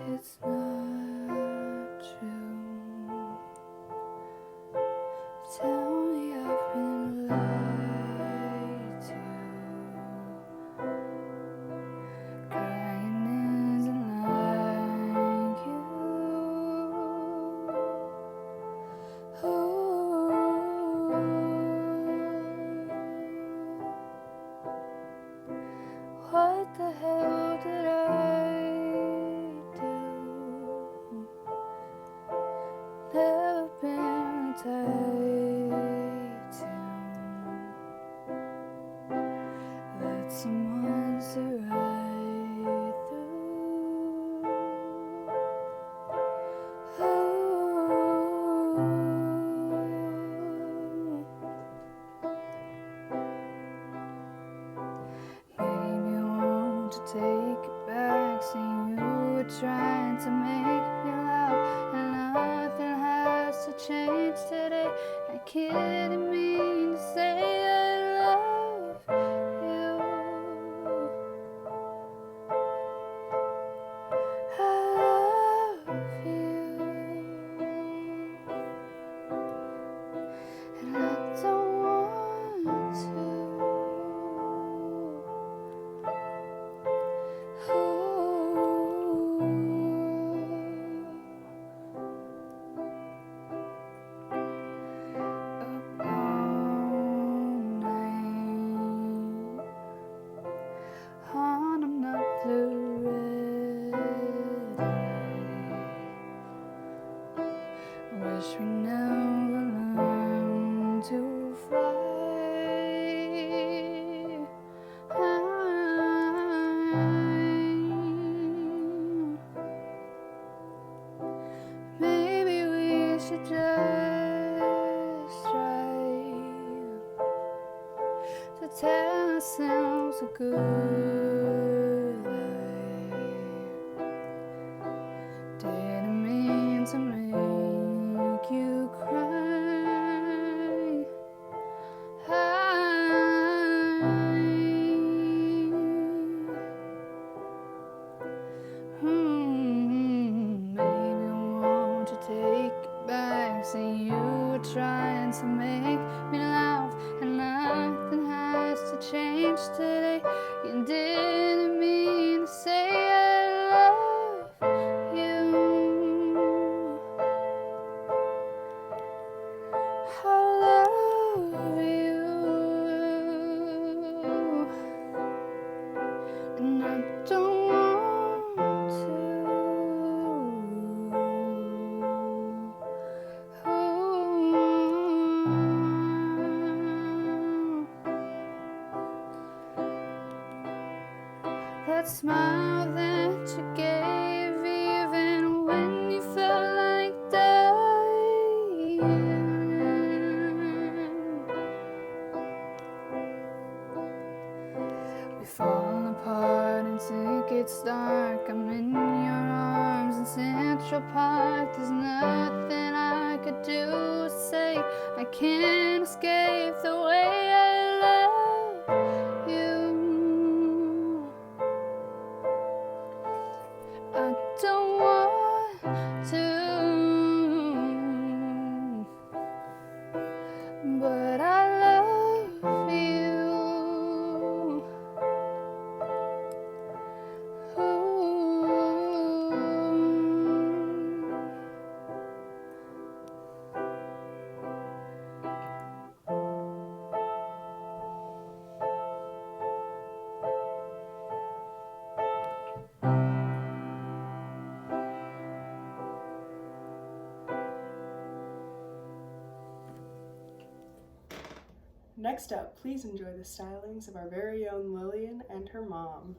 It's not true. Tell me I've been lied to. Crying isn't like you. What the hell did I do? Never been tied to. Let someone see right through. take it back, saying you were trying to make me laugh, and nothing has to change today. I didn't mean to say I love you. I love you, and I don't want to. Wish we never learned to fly. Maybe we should just try to tell ourselves a good lie. Didn't mean to make you cry. Maybe won't you take it back? Say you were trying to make me laugh, and nothing has to change today. You didn't mean to say I love you. I love you, and I don't want to. That smile that you gave even when you felt like dying. We fall apart until it gets dark. I'm in your arms in Central Park. There's nothing I could do or say. I can't escape the way I love you. I don't want to, but I love you. Next up, please enjoy the stylings of our very own Lillian and her mom.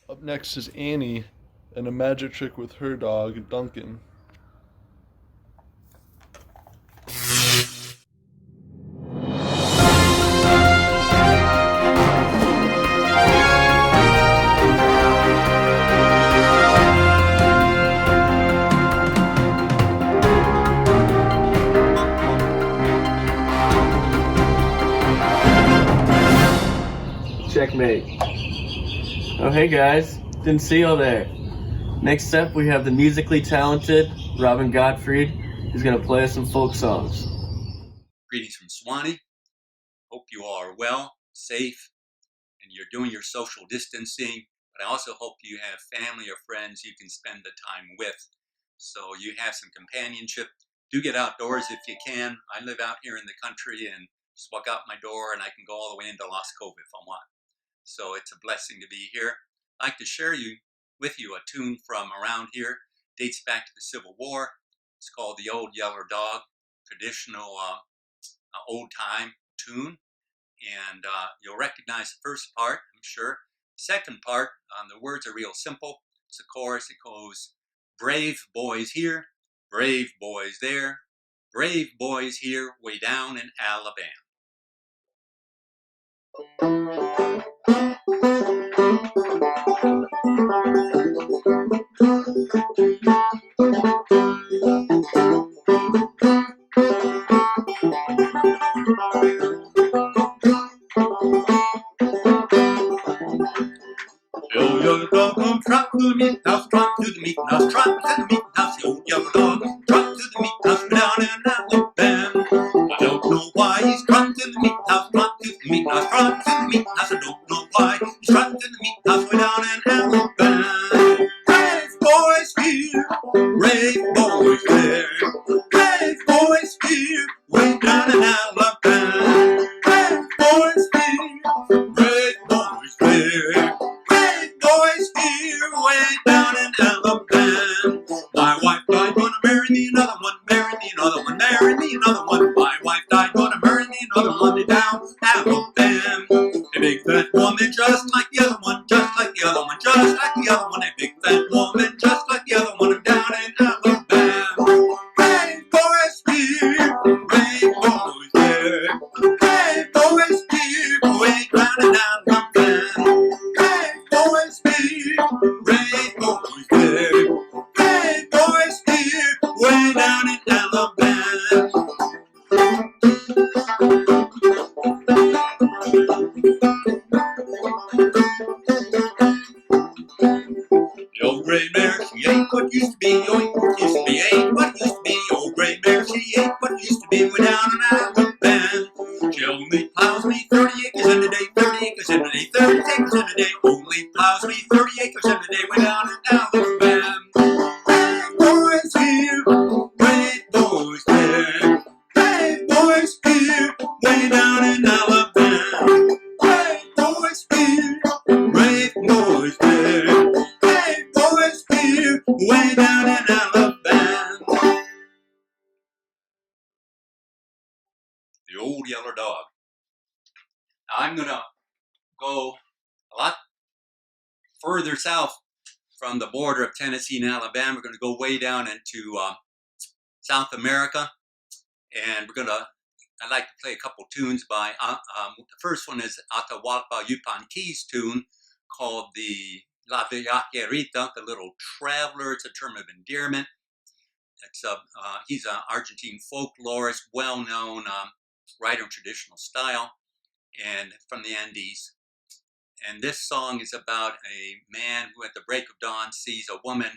Up next is Annie and a magic trick with her dog, Duncan. Checkmate. Oh, hey guys. Didn't see you there. Next up, we have the musically talented Robin Gottfried, who's going to play us some folk songs. Greetings from Swanee. Hope you all are well, safe, and you're doing your social distancing. But I also hope you have family or friends you can spend the time with, so you have some companionship. Do get outdoors if you can. I live out here in the country and just walk out my door and I can go all the way into Las Cove if I want. So it's a blessing to be here. I'd like to share with you a tune from around here. Dates back to the Civil War. It's called The Old Yeller Dog, traditional old time tune. And you'll recognize the first part, I'm sure. Second part, the words are real simple. It's a chorus. It goes, brave boys here, brave boys there, brave boys here way down in Alabama. The old yellow dog come trot to the meat house, trot to the meat house, trot to the meat house. The old yellow dog trot to the meat house down in Alabama. I don't know why he's trotting to the meat house, trot to the meat house, trot to the meat house. I don't know why he's trotting to the meat house way down in Alabama. Brave boys here, brave boys there, brave boys here way down in Alabama. Brave boys here, brave boys there, boys here way down in Alabama. My wife died, gonna marry me another one, marry me another one, marry me another one. My wife died, gonna marry me another one down Alabama. A big fat woman just like the other one, just like the other one, just like the other one. A big fat woman just like the other one down in Alabama. Brave boys here, brave boys there, brave boys here way down in Alabama. Brave boys here, brave boys there, brave boys here way down in Alabama. The old gray mare, she ain't what used to be, ain't what used to be, ain't what used to be. The old gray mare, she ain't what used to be way down in Alabama. She only plows me 30 acres in a day, 30 acres in a day, 30 acres in a day. Only plows me 30 acres in a day way down in Alabama. Brave boys here, brave boys there, brave boys here way down in Alabama. Brave boys here, brave boys there, brave boys here way down in Alabama. The old yeller dog. Now I'm gonna go a lot further south from the border of Tennessee and Alabama. We're gonna go way down into South America, and I'd like to play a couple tunes by, the first one is Atahualpa Yupanqui's tune called the La Viajerita, the little traveler. It's a term of endearment. He's an Argentine folklorist, well-known writer in traditional style, and from the Andes. And this song is about a man who at the break of dawn sees a woman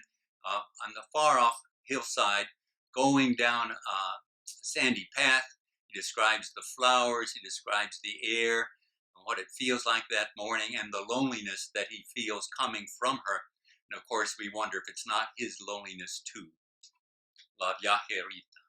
on the far off hillside going down a sandy path. He describes the flowers, he describes the air, and what it feels like that morning, and the loneliness that he feels coming from her. And of course, we wonder if it's not his loneliness too. La Viajerita.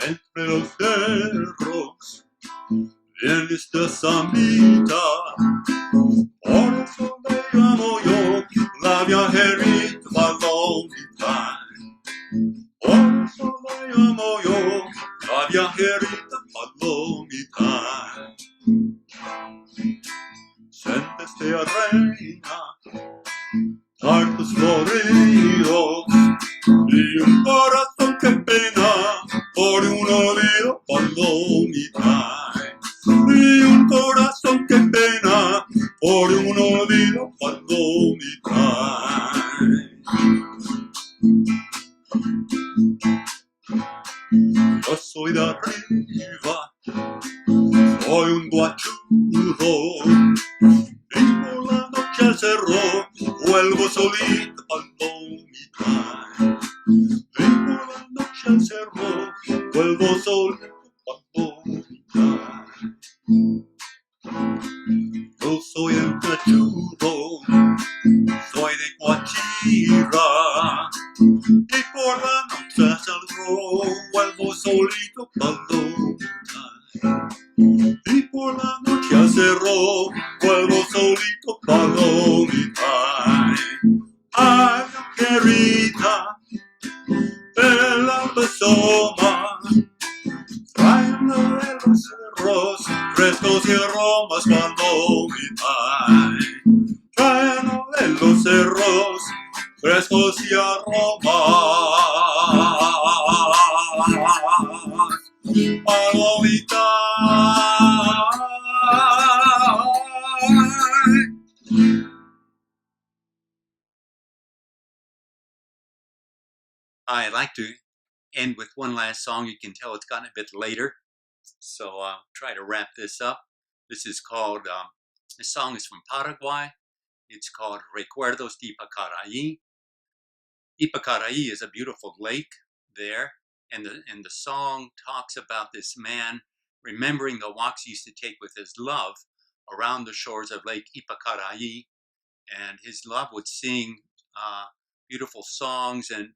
Entre los cerros viene esta samita, por eso le llamo yo la viajerita palomita. Por eso le llamo yo la viajerita palomita. Siéntese reina, hartos floridos y un corazón que pena por un olvido palomita. Y un corazón que pena por un olvido palomita. Yo soy de arriba, soy un guachudo, y por la noche al cerro vuelvo solito palomita. Y por la noche al cerro vuelvo solito palomita. Yo soy el cachudo, soy de Guachira, y por la noche al cerro vuelvo solito palomita. Y por la noche al cerro vuelvo solito palomita. Ay, querida, el alba asoma, trayendo de los cerros frescos y aromas palomita. Trayendo de los cerros frescos y aromas palomita. I'd like to end with one last song. You can tell it's gotten a bit later, so I'll try to wrap this up. This is called, this song is from Paraguay. It's called Recuerdos de Ipacaraí. Ipacaraí is a beautiful lake there, and the song talks about this man remembering the walks he used to take with his love around the shores of Lake Ipacaraí, and his love would sing beautiful songs and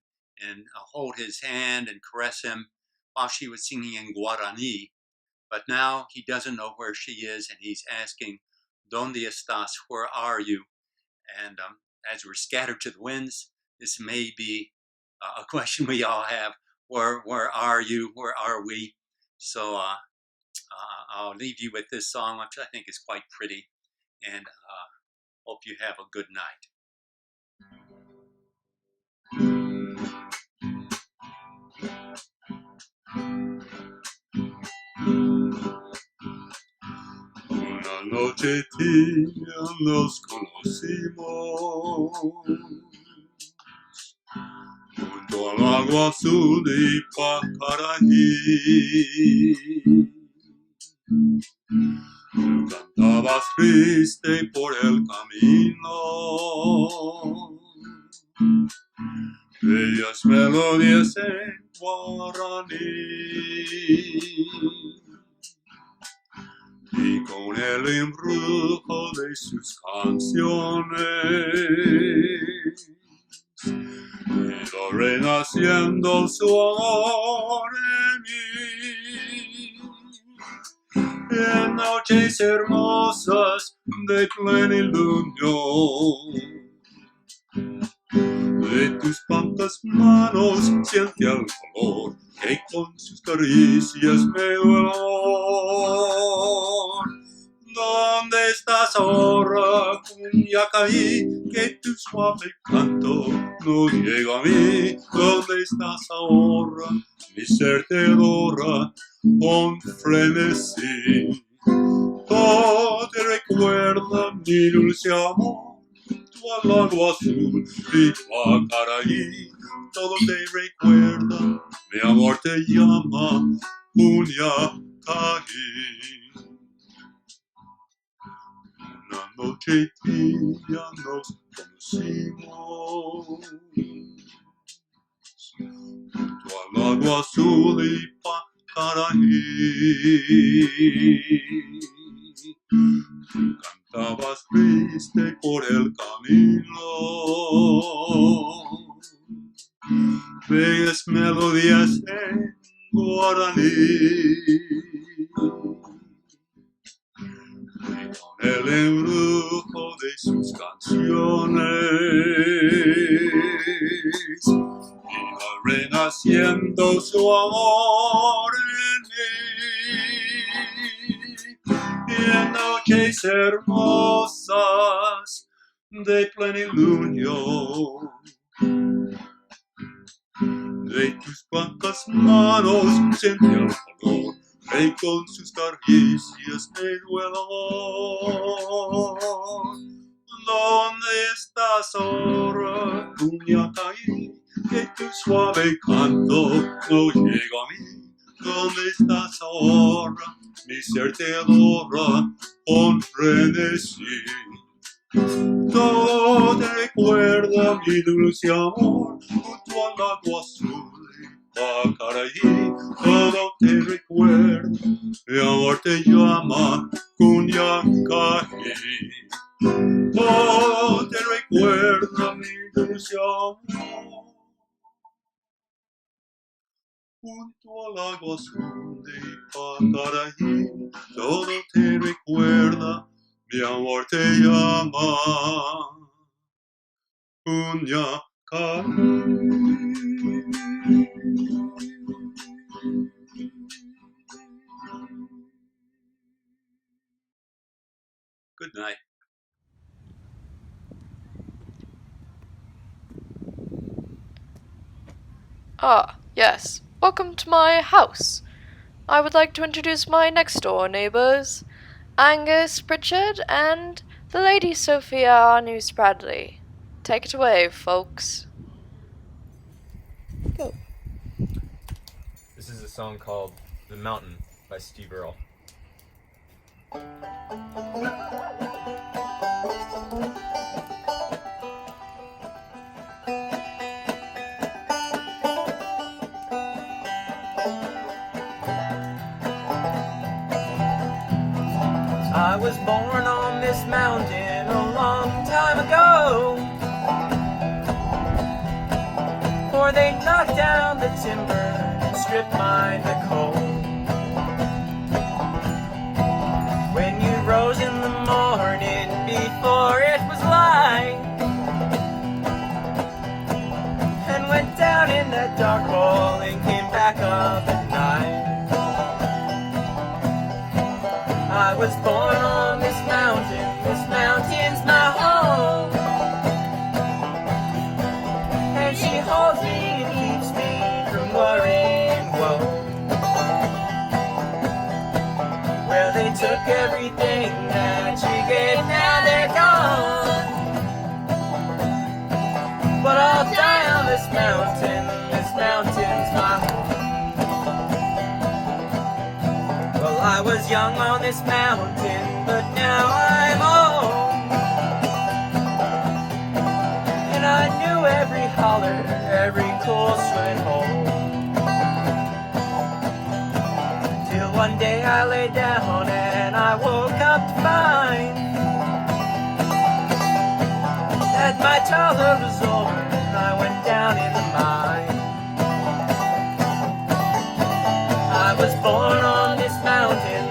hold his hand and caress him while she was singing in Guarani. But now he doesn't know where she is, and he's asking, ¿Dónde estás? Where are you? And as we're scattered to the winds, this may be a question we all have. Where are you? Where are we? So I'll leave you with this song, which I think is quite pretty, and hope you have a good night. Una noche tibia nos conocimos junto al agua azul de Ipacaraí. Tú cantabas triste por el camino, bellas melodías en guaraní. Y con el embrujo de sus canciones iba renaciendo su amor en mí. En noches hermosas de plenilunio, de tus blancas manos siente el calor que con sus caricias me dio el amor. ¿Dónde estás ahora, Cunyacaí? Que tu suave canto no llega a mí. ¿Dónde estás ahora, mi ser te adora con frenesí? Todo te recuerda mi dulce amor, tu lago azul y Ipacaraí. Todo te recuerda, mi amor te llama, Cunyacaí. noche y día nos conocimos. Junto al lago azul y Pacaraí, cantabas triste por el camino, bellas melodías en guaraní. Con el embrujo de sus canciones iba renaciendo su amor en mí. Y en noches hermosas de plenilunio, de tus blancas manos sentí el calor, y con sus caricias me duelo. ¿Dónde estás ahora, Cuñacaí? Que tu suave canto no llega a mí. ¿Dónde estás ahora? Mi ser te adora con frenesí. Todo te recuerda mi dulce amor, junto al lago azul y Pacaraí. Todo te recuerda, mi amor te llama Cuñacaí. Todo te recuerda mi dulce amor, junto al lago azul de Pacaraí. Todo te recuerda, mi amor te llama Cuñacaí. Good night. Ah, yes. Welcome to my house. I would like to introduce my next-door neighbors, Angus Pritchard and the Lady Sophia Arnus Bradley. Take it away, folks. Go. This is a song called The Mountain by Steve Earle. I was born on this mountain a long time ago, for they knocked down the timber and stripped mine the coal. When you rose in the morning before it was light, and went down in that dark hole and came back up at night. I was born on this mountain's my home, and she holds me and keeps me from worry and woe. Well, they took everything that she gave, now they're gone, but I'll die on this mountain's my home. Well, I was young on this mountain, but now I'm old, and I knew every holler, every cool swimming hole. Till one day I lay down and I woke up to find that my childhood was over and I went down in the mine. I was born on this mountain's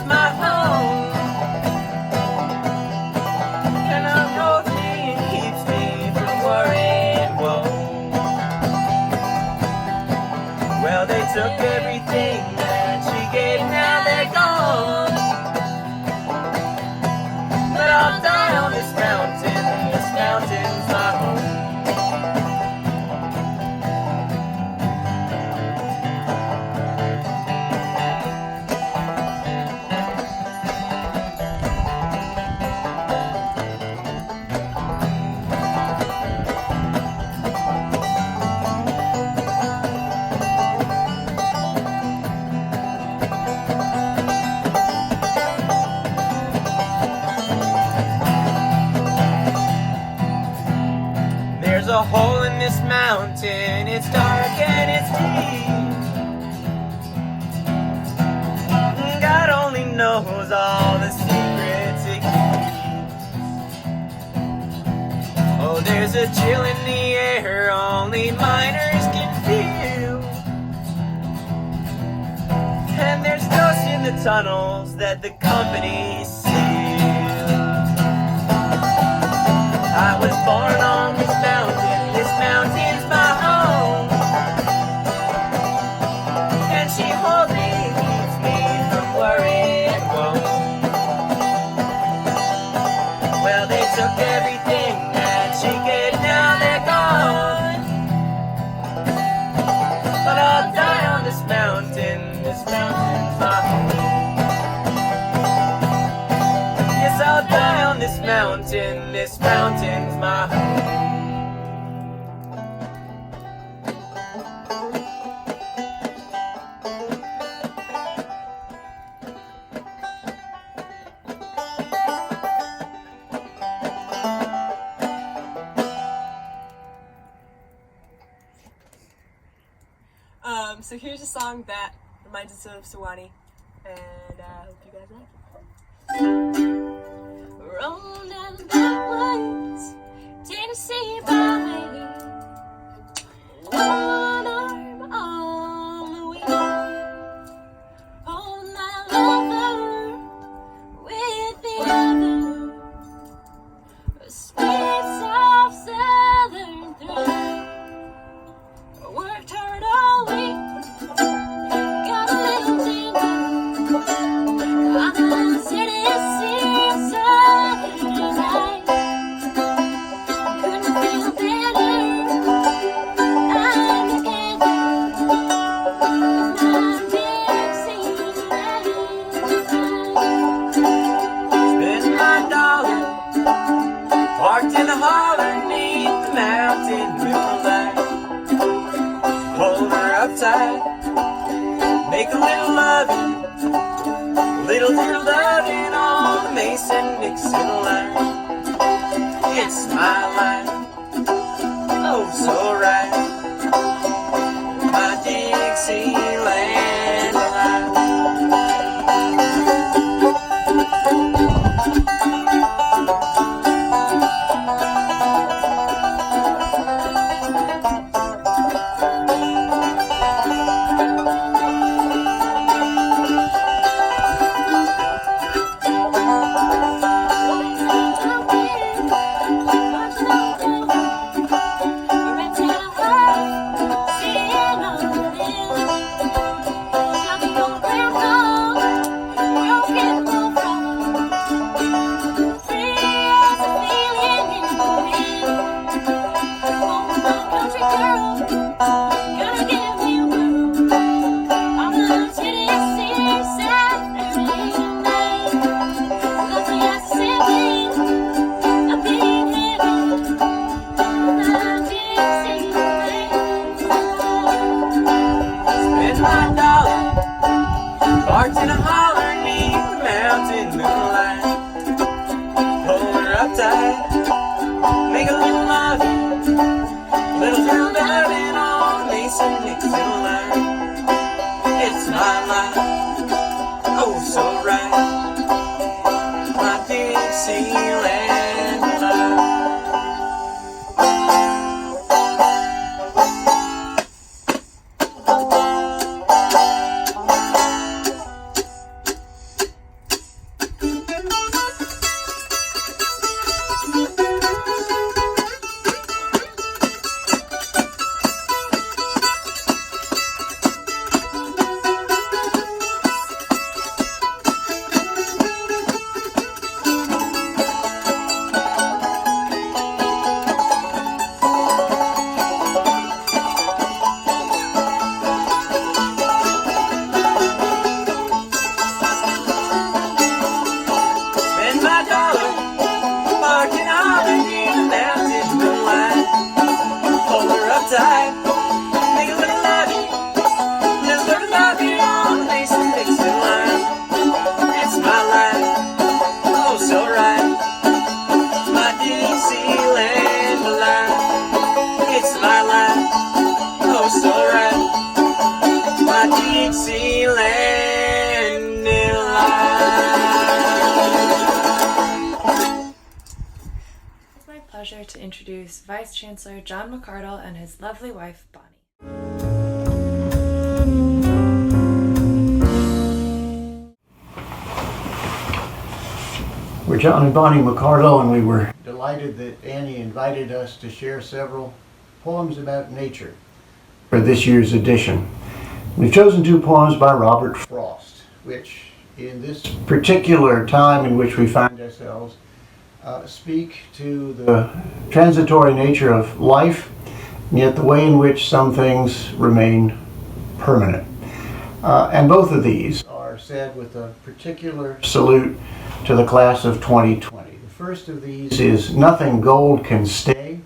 my home, and it holds me and keeps me from worry and woe. Well, they took everything that she gave, now they're gone, mountain. It's dark and it's deep. God only knows all the secrets it keeps. Oh, there's a chill in the air only miners can feel. And there's dust in the tunnels that the company seal. I was born on this mountain's my home. And she holds me, keeps me from worry and woe. Well, they took everything that she could, now they're gone. But I'll die on this mountain's my home. Yes, I'll die on this mountain's my home. So here's a song that reminds us of Sewanee, and I hope you guys like it. Roll down the backwoods, Tennessee byway. One arm on the wheel, hold my lover with the other. A sweet, soft southern thrill. I worked hard all week, got a little tingle on the city seaside tonight. Couldn't feel better, I'm together with my Dixieland. Spend my dollar, parked in the holler 'neath the mountain moonlight. Hold her up tight, make a little loving, little loving on the Mason-Dixon line. It's my life, oh so right, my Dixieland life. Parked in a holler 'neath the mountain moonlight. Hold her up tight, make a little loving, little loving on the Mason-Dixon line. It's my life, oh so right, my Dixieland life. It's my pleasure to introduce Vice Chancellor John McCardle and his lovely wife, Bonnie. We're John and Bonnie McCardle, and we were delighted that Annie invited us to share several poems about nature for this year's edition. We've chosen 2 poems by Robert Frost, which in this particular time in which we find ourselves speak to the transitory nature of life, and yet the way in which some things remain permanent. And both of these are said with a particular salute to the class of 2020. The first of these is Nothing Gold Can Stay,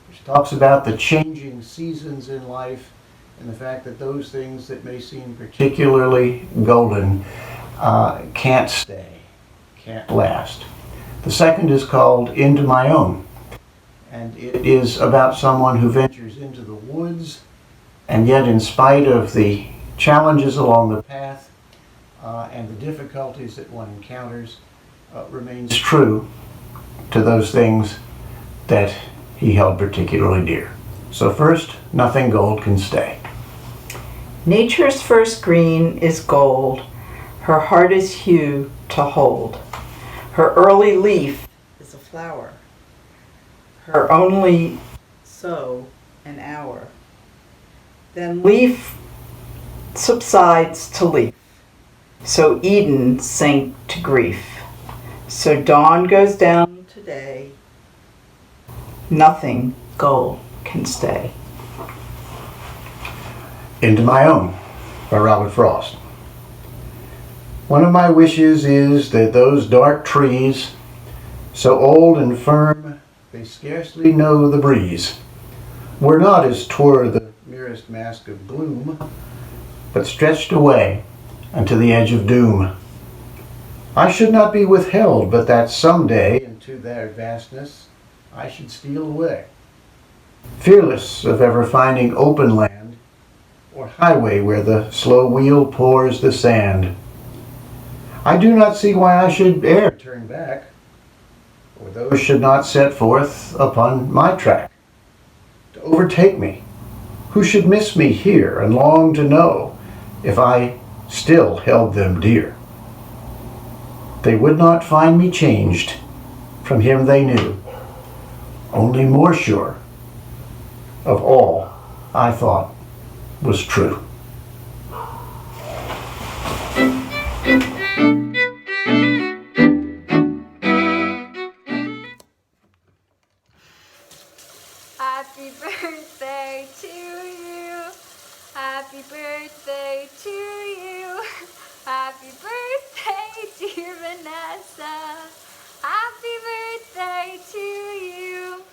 which talks about the changing seasons in life and the fact that those things that may seem particularly golden can't stay, can't last. The second is called Into My Own, and it is about someone who ventures into the woods, and yet in spite of the challenges along the path and the difficulties that one encounters, remains true to those things that he held particularly dear. So first, Nothing Gold Can Stay. Nature's first green is gold, her hardest hue to hold. Her early leaf is a flower, her only so an hour. Then leaf subsides to leaf, so Eden sank to grief. So dawn goes down today, nothing gold can stay. Into My Own by Robert Frost. One of my wishes is that those dark trees, so old and firm they scarcely know the breeze, were not as 'twere the merest mask of gloom, but stretched away unto the edge of doom. I should not be withheld, but that some day into their vastness I should steal away, fearless of ever finding open land or highway where the slow wheel pours the sand. I do not see why I should e'er turn back, or those should not set forth upon my track to overtake me, who should miss me here and long to know if I still held them dear. They would not find me changed from him they knew, only more sure of all I thought was true. Happy birthday to you. Happy birthday to you. Happy birthday, dear Vanessa. Happy birthday to you.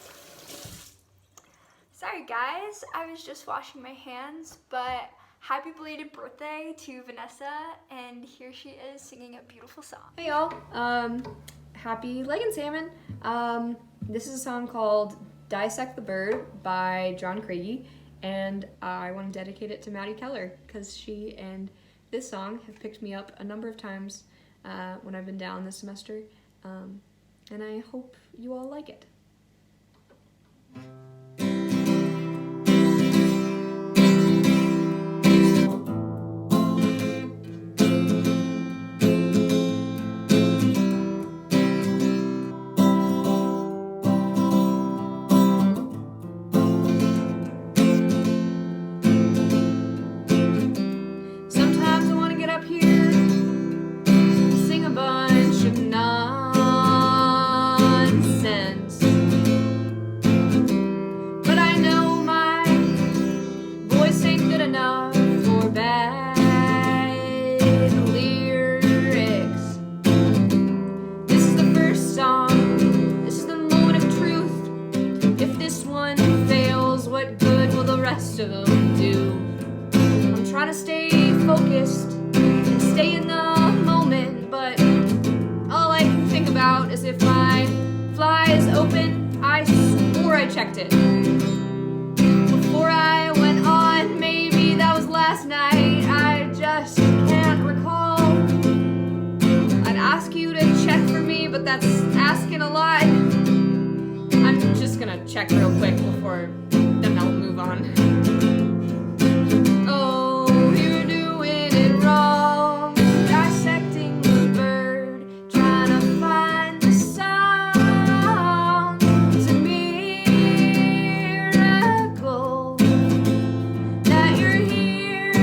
Sorry guys, I was just washing my hands, but happy belated birthday to Vanessa, and here she is singing a beautiful song. Hey y'all, happy Leg and Salmon. This is a song called Dissect the Bird by John Craigie, and I want to dedicate it to Maddie Keller because she and this song have picked me up a number of times when I've been down this semester, and I hope you all like it. Sometimes I want to get up here and sing a bunch of nonsense, but I know my voice ain't good enough for bad lyrics. This is the first song, this is the moment of truth. If this one fails, what good will the rest of them do? I'm trying to stay focused and stay in the moment, but all I can think about is if my fly is open. I swore I checked it before I went on. Maybe that was last night, I just can't recall. that's asking a lot. I'm just gonna check real quick before then I'll move on. Oh, you're doing it wrong. Dissecting the bird, trying to find the sound. It's a miracle that you're here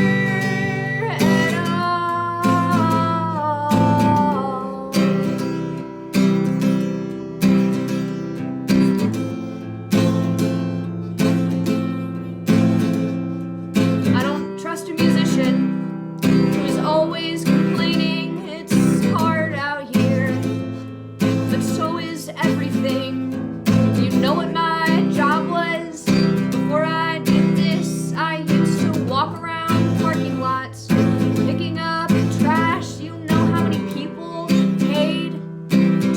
at all. I don't trust a musician who's always complaining it's hard out here, but so is everything. You know what my job was? Before I did this, I used to walk around parking lots picking up trash. You know how many people paid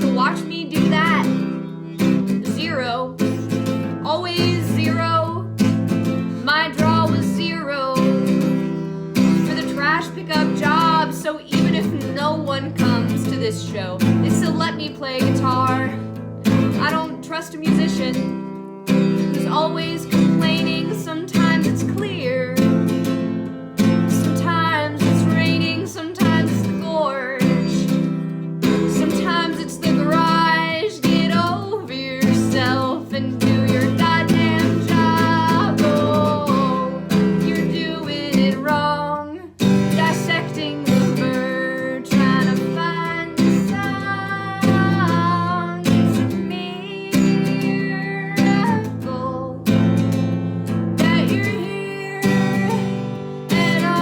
to watch me do that? 0. Always 0. My draw was 0 for the trash pickup job, so even if no one comes to this show, they still let me play guitar. I don't trust a musician who's always complaining. Sometimes it's clear, sometimes it's raining, sometimes it's the gorge, sometimes it's the garage. Get over yourself and do your goddamn job. Oh, you're doing it wrong. Dissecting the bird, trying to find the sound. It's a miracle that you're here at all.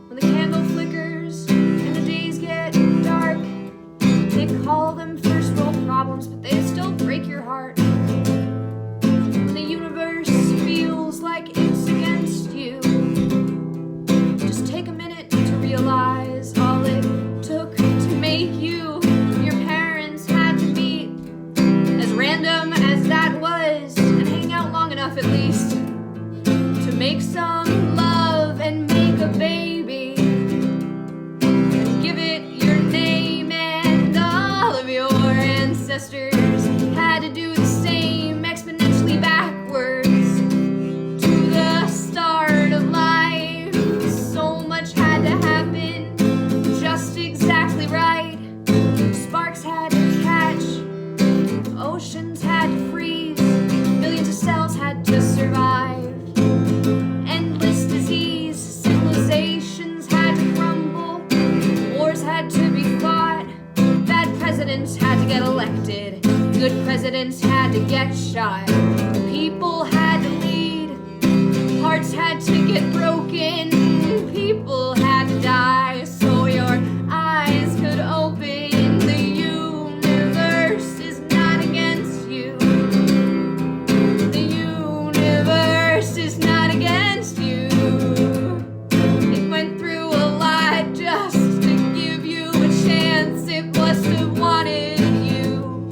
When the candle flickers and the days get dark, they call them first world problems, but they still break your heart. When the universe feels like it's against you, just take a minute to realize all it took to make you. Your parents had to be as random as that was, and hang out long enough at least to make some love and make a baby. Give it your name, and all of your ancestors had to do the same, exponentially backwards to the start of life. So much had to happen just exactly right. Sparks had to catch, oceans had to freeze, billions of cells had to survive. Endless disease, civilizations had to crumble, wars had to be fought, bad presidents had to get elected, good presidents had to get shot, people had to lead, hearts had to get broken, people had to die so your eyes could open. The universe is not against you. The universe is not against you. It went through a lot just to give you a chance. It must have wanted you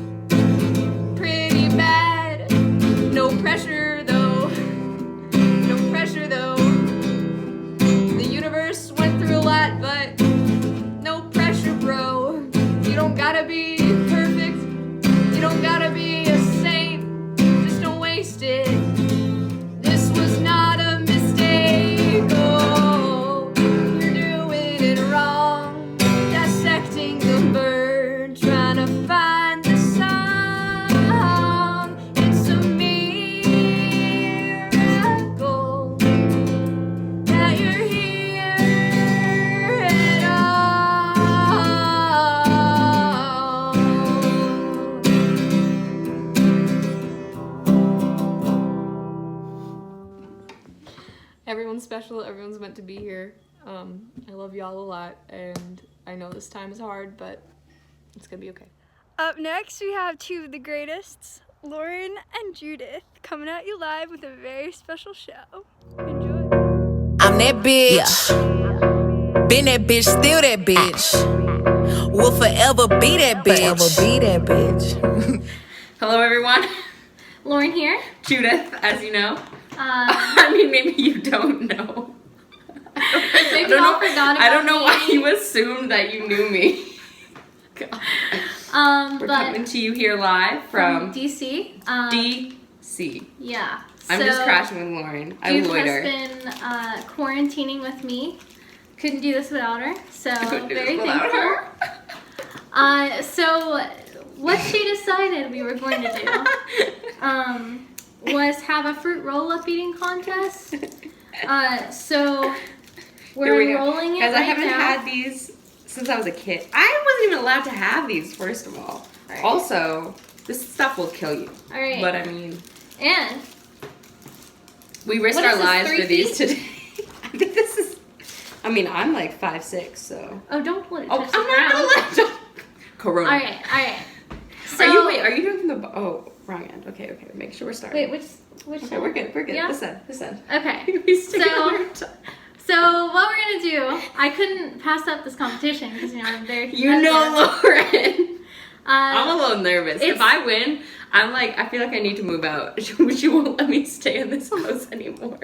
pretty bad. No pressure though. No pressure though. The universe went through a lot, but no pressure, bro. You don't gotta be perfect. You don't gotta be a saint. Just don't waste it. This was not a mistake. Oh, you're doing it wrong. Dissecting the bird, trying to find the sound. It's a miracle that you're here at all. Everyone's special, everyone's meant to be here. I love y'all a lot, and I know this time is hard, but it's gonna be okay. Up next, we have two of the greatest, Lauren and Judith, coming at you live with a very special show. Enjoy. I'm that bitch. Been that bitch, still that bitch. Will forever be that bitch. Forever be that bitch. Hello, everyone. Lauren here. Judith, as you know. I I mean, maybe you don't know. Maybe y'all forgot about I don't know me. why you assumed that you knew me. We're but coming to you here live from DC. DC. Yeah. I'm just crashing with Lauren. I Jude loiter. has been quarantining with me. Couldn't do this without her. So couldn't do very this without thankful. So what she decided we were going to do was have a fruit roll-up eating contest. So we're enrolling it Guys, I right haven't now. had these since I was a kid. I wasn't even allowed to have these, first of all. Right. Also, this stuff will kill you. All right. But I mean... And... we risked what our is this, lives 3 for these feet? today. I think this is... I mean, I'm like 5'6", so... Oh, don't let it Oh, touch I'm the not ground. gonna let Corona. Alright. So, Are you doing from the... Oh, wrong end. Okay. Make sure we're starting. Wait, which Okay, we're good. Yeah? This end. Okay. We stick it on our tongue. So what we're gonna do, I couldn't pass up this competition because I'm very You know, Lauren. I'm a little nervous. it's- If I win, I'm like, I feel like I need to move out. She won't let me stay in this house anymore.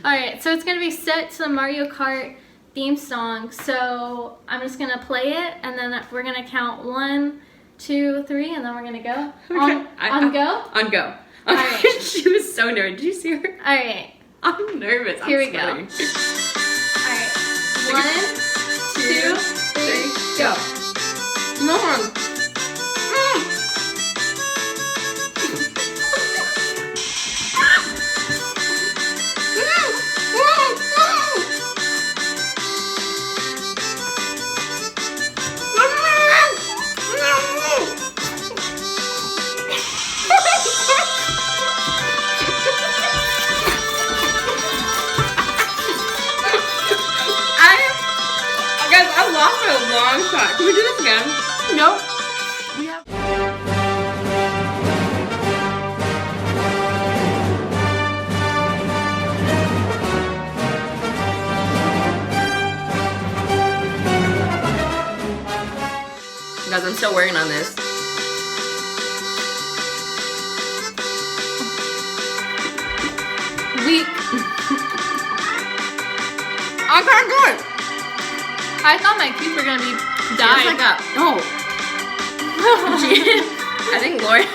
Alright, so it's gonna be set to the Mario Kart theme song. So I'm just gonna play it and then we're gonna count 1, 2, 3, and then we're gonna go. Okay. On go? On go. Alright. She was so nervous. Did you see her? Alright. I'm nervous. Here I'm we go. sweating. Alright. 1, 2, 3, go. Lauren. Guys, I lost my long shot. Can we do this again? Nope. We have... Guys, I'm still working on this. I can't do it. I thought my teeth were gonna be dying. Like that. No. I think Lauren.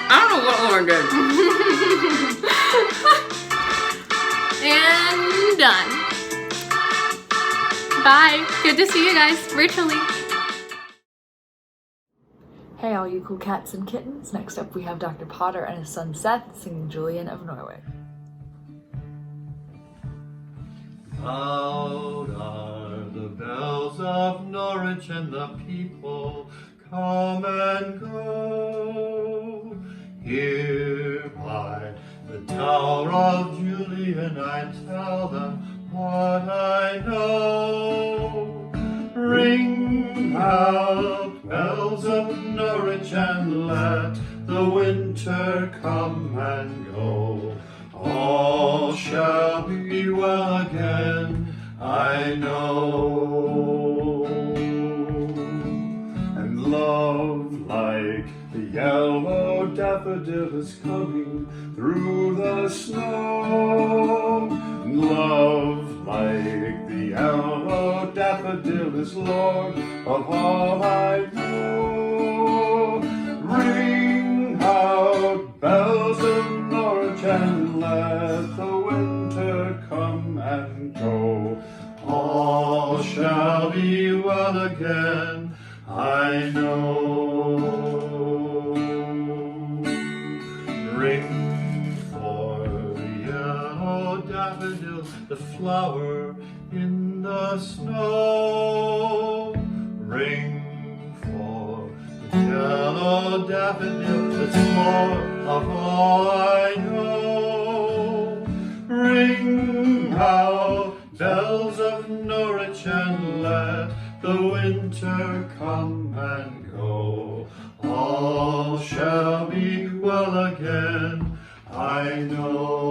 I don't know what Lauren did. And done. Bye. Good to see you guys virtually. Hey all you cool cats and kittens. Next up we have Dr. Potter and his son Seth singing Julian of Norway. Loud are the bells of Norwich and the people come and go. Here by the tower of Julian I tell them what I know. Ring out bells of Norwich and let the winter come and go. All shall be well again, I know. And love like the yellow daffodil is coming through the snow. And love like the yellow daffodil is Lord of all I know. Ring out bells of Norwich and let the winter come and go. All shall be well again, I know. Ring for the yellow daffodil, the flower in the snow. Ring for the yellow daffodil, that's more of all I know. Ring out bells of Norwich and let the winter come and go. All shall be well again, I know.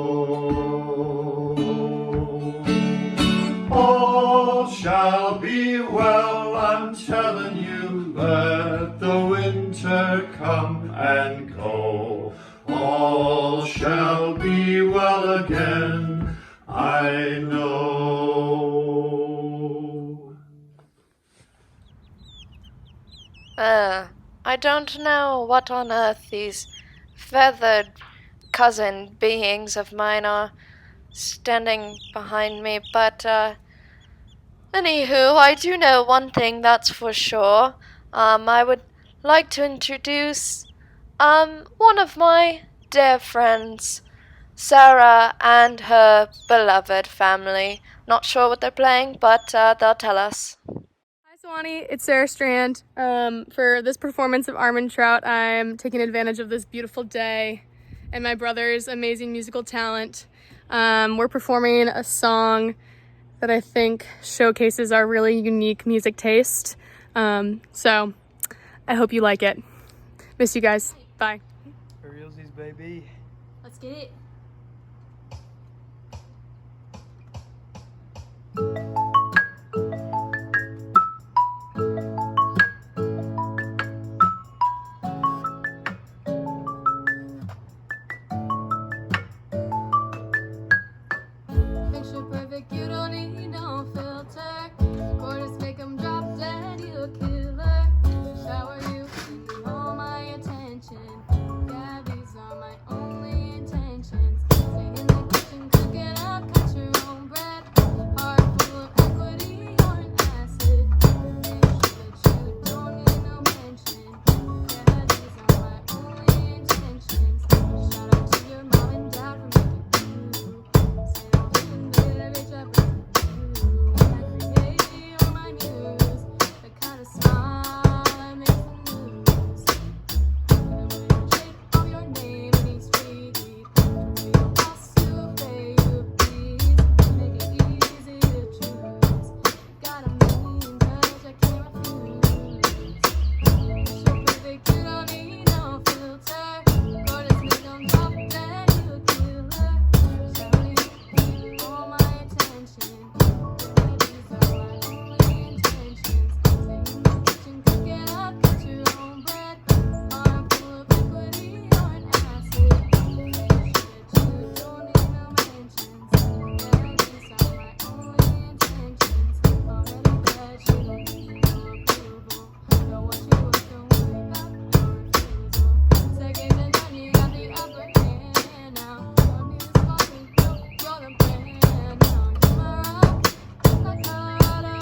All shall be well, I'm telling you, let the winter come and go. All shall be well again, I know. I don't know what on earth these feathered cousin beings of mine are standing behind me, but, anywho, I do know one thing, that's for sure. I would like to introduce, one of my dear friends, Sarah and her beloved family. Not sure what they're playing, but, they'll tell us. Hi Swanee, it's Sarah Strand. For this performance of Arm Trout, I'm taking advantage of this beautiful day and my brother's amazing musical talent. We're performing a song that I think showcases our really unique music taste. So I hope you like it. Miss you guys. Bye. For realsies, baby. Let's get it. Picture perfect, you don't need no filter. Chorus make 'em drop dead, you a killer. Shower you in all my attention. Yeah, these are my only intentions. Stay in the kitchen, cooking up, cut your own bread. Heart full of equity, you're an acid. Make sure that you don't need no mention. Yeah, these are my only intentions. Shout out to your mom and dad for making you. Say don't listen to the bitch up with you. When I create, you're my muse. The kind of smile that makes the news. And when you shake all your name in each tweet, to be a boss to pay you please. Make it easy to choose. Got a mean touch I can't refuse. So perfect, you don't need no filter. Chorus make 'em drop dead, you a killer. Show you all my attention. Yeah, these are my only intentions. Stay in the kitchen, cooking up, cut your own bread. Arm full of equity, you're an acid. Make sure that you don't need no mentions. Yeah, these are my only intentions. Already bet you don't need no approval. Know what you was, don't worry about no refusal. Second and done, you got the upper hand now. Your music's falling, you're the brand now. You're my rock, like Colorado.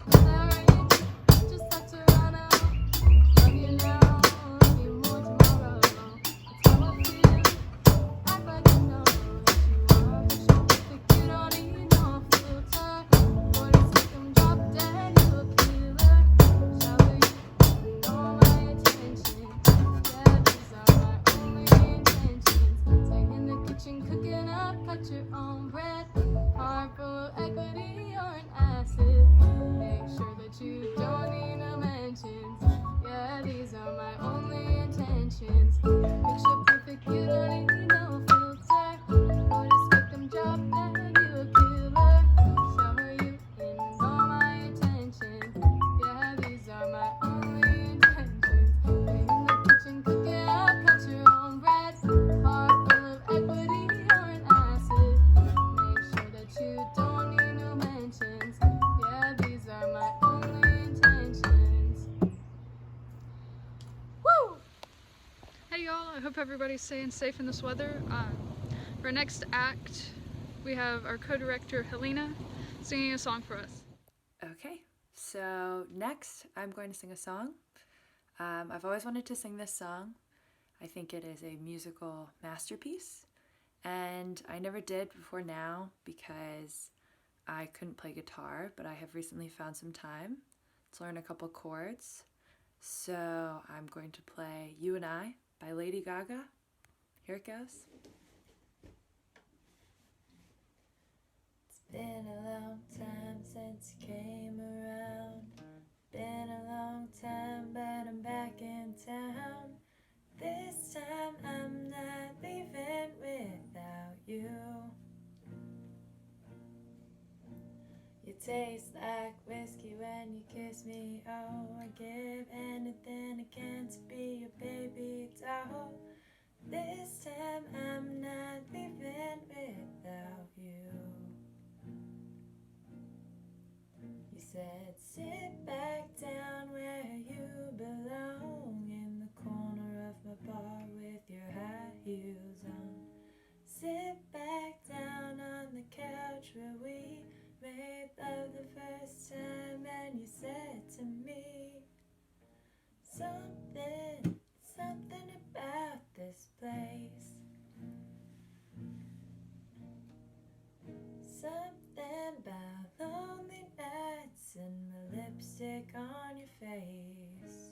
Let that rain, just like Toronto. Love you now, love you more tomorrow. That's how I feel. Act like you know that you are. Picture perfect, you don't need no filter. Chorus make 'em drop dead, you a killer. Shower you in all my attention. Yeah, these are my only intentions. Stay in the kitchen, cooking up, cut your own bread. Heart full of equity, you're an acid. Make sure that you don't need no mentions. Yeah, these are my only intentions. Picture perfect, you don't need no filter. Chorus make 'em drop dead, you a killer. Shower you in all my attention. Yeah, these are my only intentions. Stay in the kitchen, cooking up, cut your own bread. Heart full of equity, you're an acid. Make sure that you don't need no mentions. Yeah, these are my only intentions. Woo! Hey y'all, I hope everybody's staying safe in this weather. For our next act, we have our co-director Helena singing a song for us. Okay, so next I'm going to sing a song. I've always wanted to sing this song. I think it is a musical masterpiece, and I never did before now because I couldn't play guitar, but I have recently found some time to learn a couple chords. So I'm going to play You and I by Lady Gaga. Here it goes. It's been a long time since you came around. Been a long time, but I'm back in town. This time I'm not leaving without you. You taste like whiskey when and you kiss me. Oh, I give anything again to be your baby doll. This time I'm not leaving without you. You said sit back down where you belong, in the corner of my bar with your high heels on. Sit back down on the couch where we made love the first time, and you said to me, something about this place. Something about lonely nights and the lipstick on your face.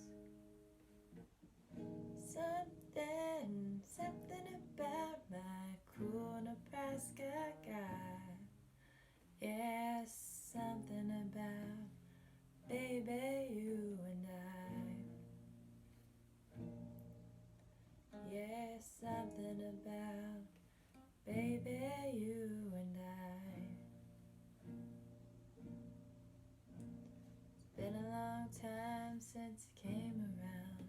Something about my cool Nebraska guy. Yes, something about baby, you and I. Yes, something about baby, you and I. It's been a long time since you came around.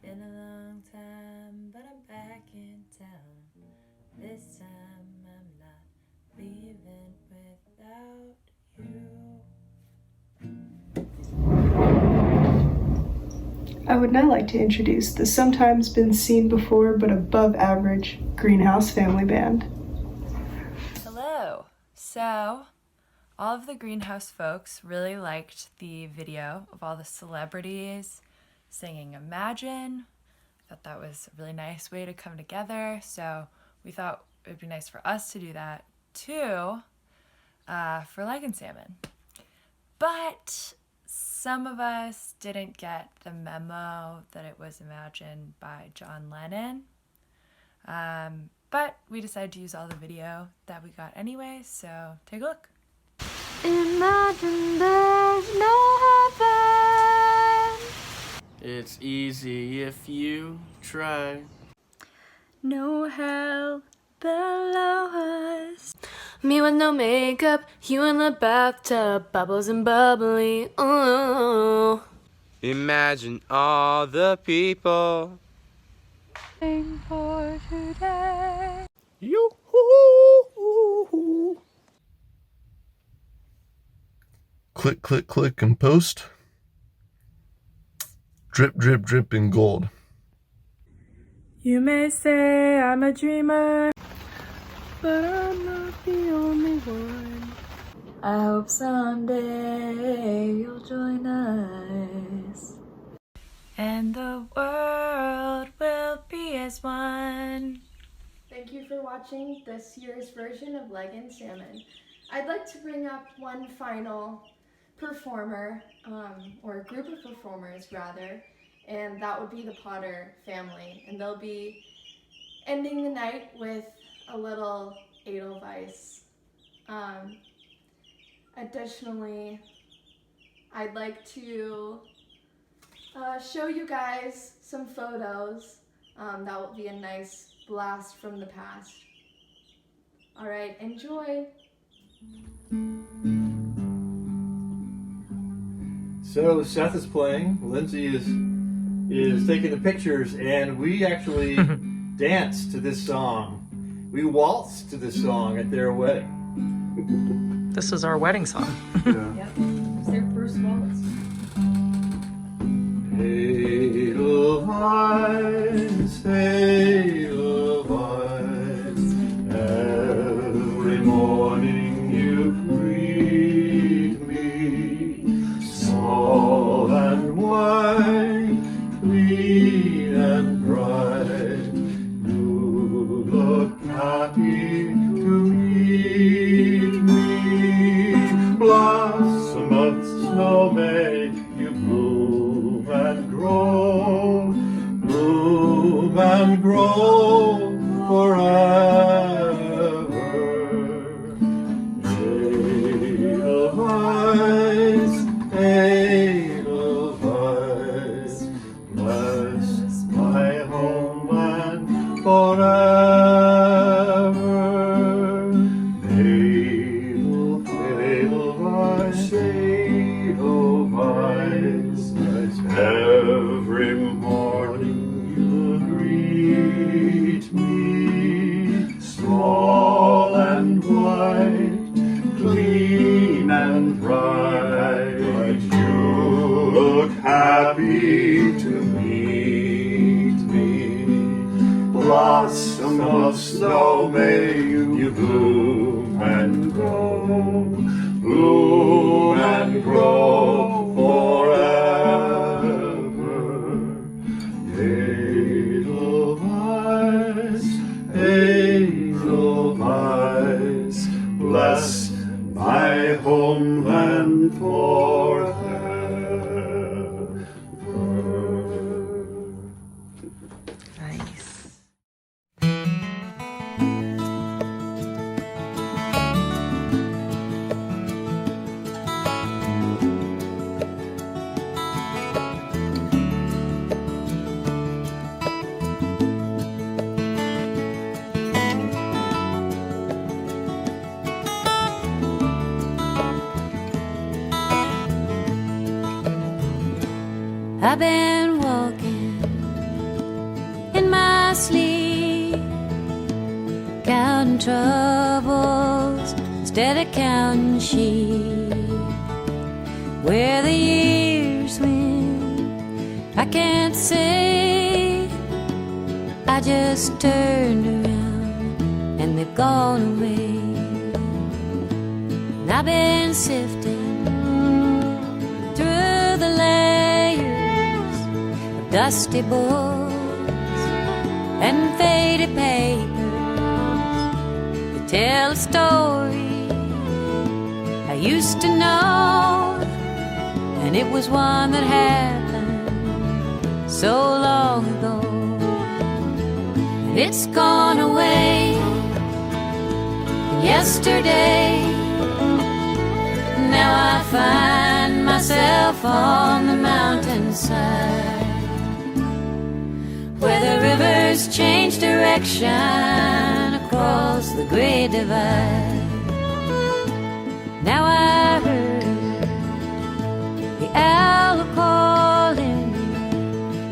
Been a long time, but I'm back in town. This time I'm not leaving without you. I would now like to introduce the sometimes been seen before but above average Greenhouse Family Band. Hello! So, all of the Greenhouse folks really liked the video of all the celebrities singing Imagine. I thought that was a really nice way to come together, so we thought it would be nice for us to do that too for Leg and Salmon. But some of us didn't get the memo that it was Imagine by John Lennon. But we decided to use all the video that we got anyway, so take a look. Imagine there's no heaven. It's easy if you try. No hell below us. Me with no makeup, you in the bathtub, bubbles and bubbly, ooh. Imagine all the people. For today. Yoo-hoo! Click, click, click, and post. Drip, drip, drip in gold. You may say I'm a dreamer, but I'm not the only one. I hope someday you'll join us. And the world will be as one. Thank you for watching this year's version of Leg and Salmon. I'd like to bring up one final performer, or a group of performers rather, and that would be the Potter family. And they'll be ending the night with a little Edelweiss. Additionally, I'd like to show you guys some photos. That will be a nice blast from the past. All right, enjoy. So Seth is playing, Lindsay is taking the pictures, and we actually danced to this song. We waltzed to this song at their wedding. This is our wedding song. Yep, it's their first waltz. Edelweiss, Edelweiss, every morning you greet me, small and white, clean and bright, you look happy to meet me, blossom of snow may you bloom and grow forever. Edelweiss, Edelweiss, bless my homeland forever. Edelweiss, Edelweiss. blossom of snow, may you bloom and grow, bloom and grow forever. Edelweiss, bless my homeland forever. Nice. I've been walking in my sleep, counting troubles instead of counting sheep. Where the years went, I can't say. I just turned around and they've gone away. And I've been sifting through the layers of dusty books and faded papers that tell a story I used to know, and it was one that happened so long ago. And it's gone away. And yesterday, now I find myself on the mountainside, where the rivers change direction across the great divide. Now I heard the owl calling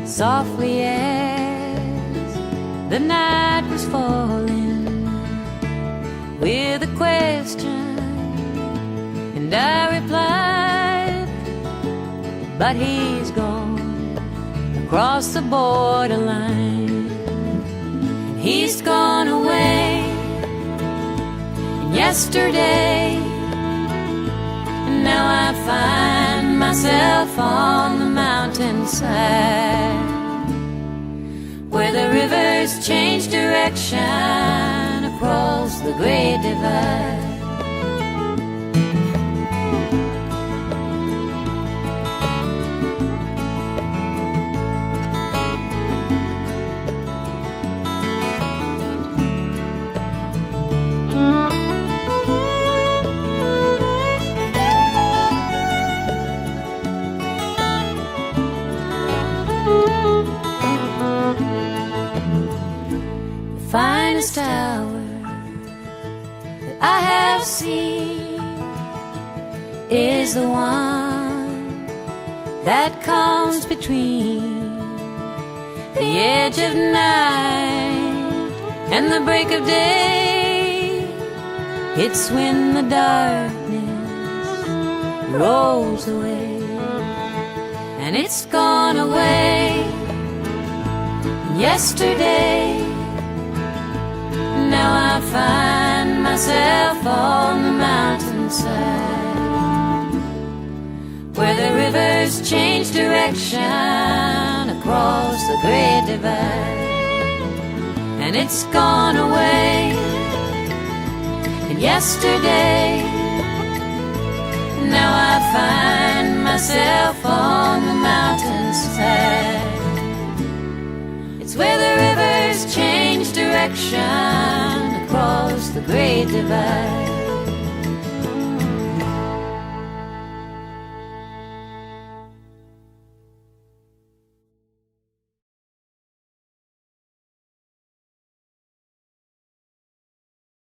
softly as the night was falling, with a question, and I replied, but he's gone across the borderline. And he's gone away. And yesterday, and now I find myself on the mountainside, where the rivers change direction across the great divide. Finest hour that I have seen is the one that comes between the edge of night and the break of day. It's when the darkness rolls away, and it's gone away. And yesterday, now I find myself on the mountainside, where the rivers change direction across the great divide. And it's gone away. And yesterday, now I find myself on the mountainside. It's where the rivers change direction across the great divide.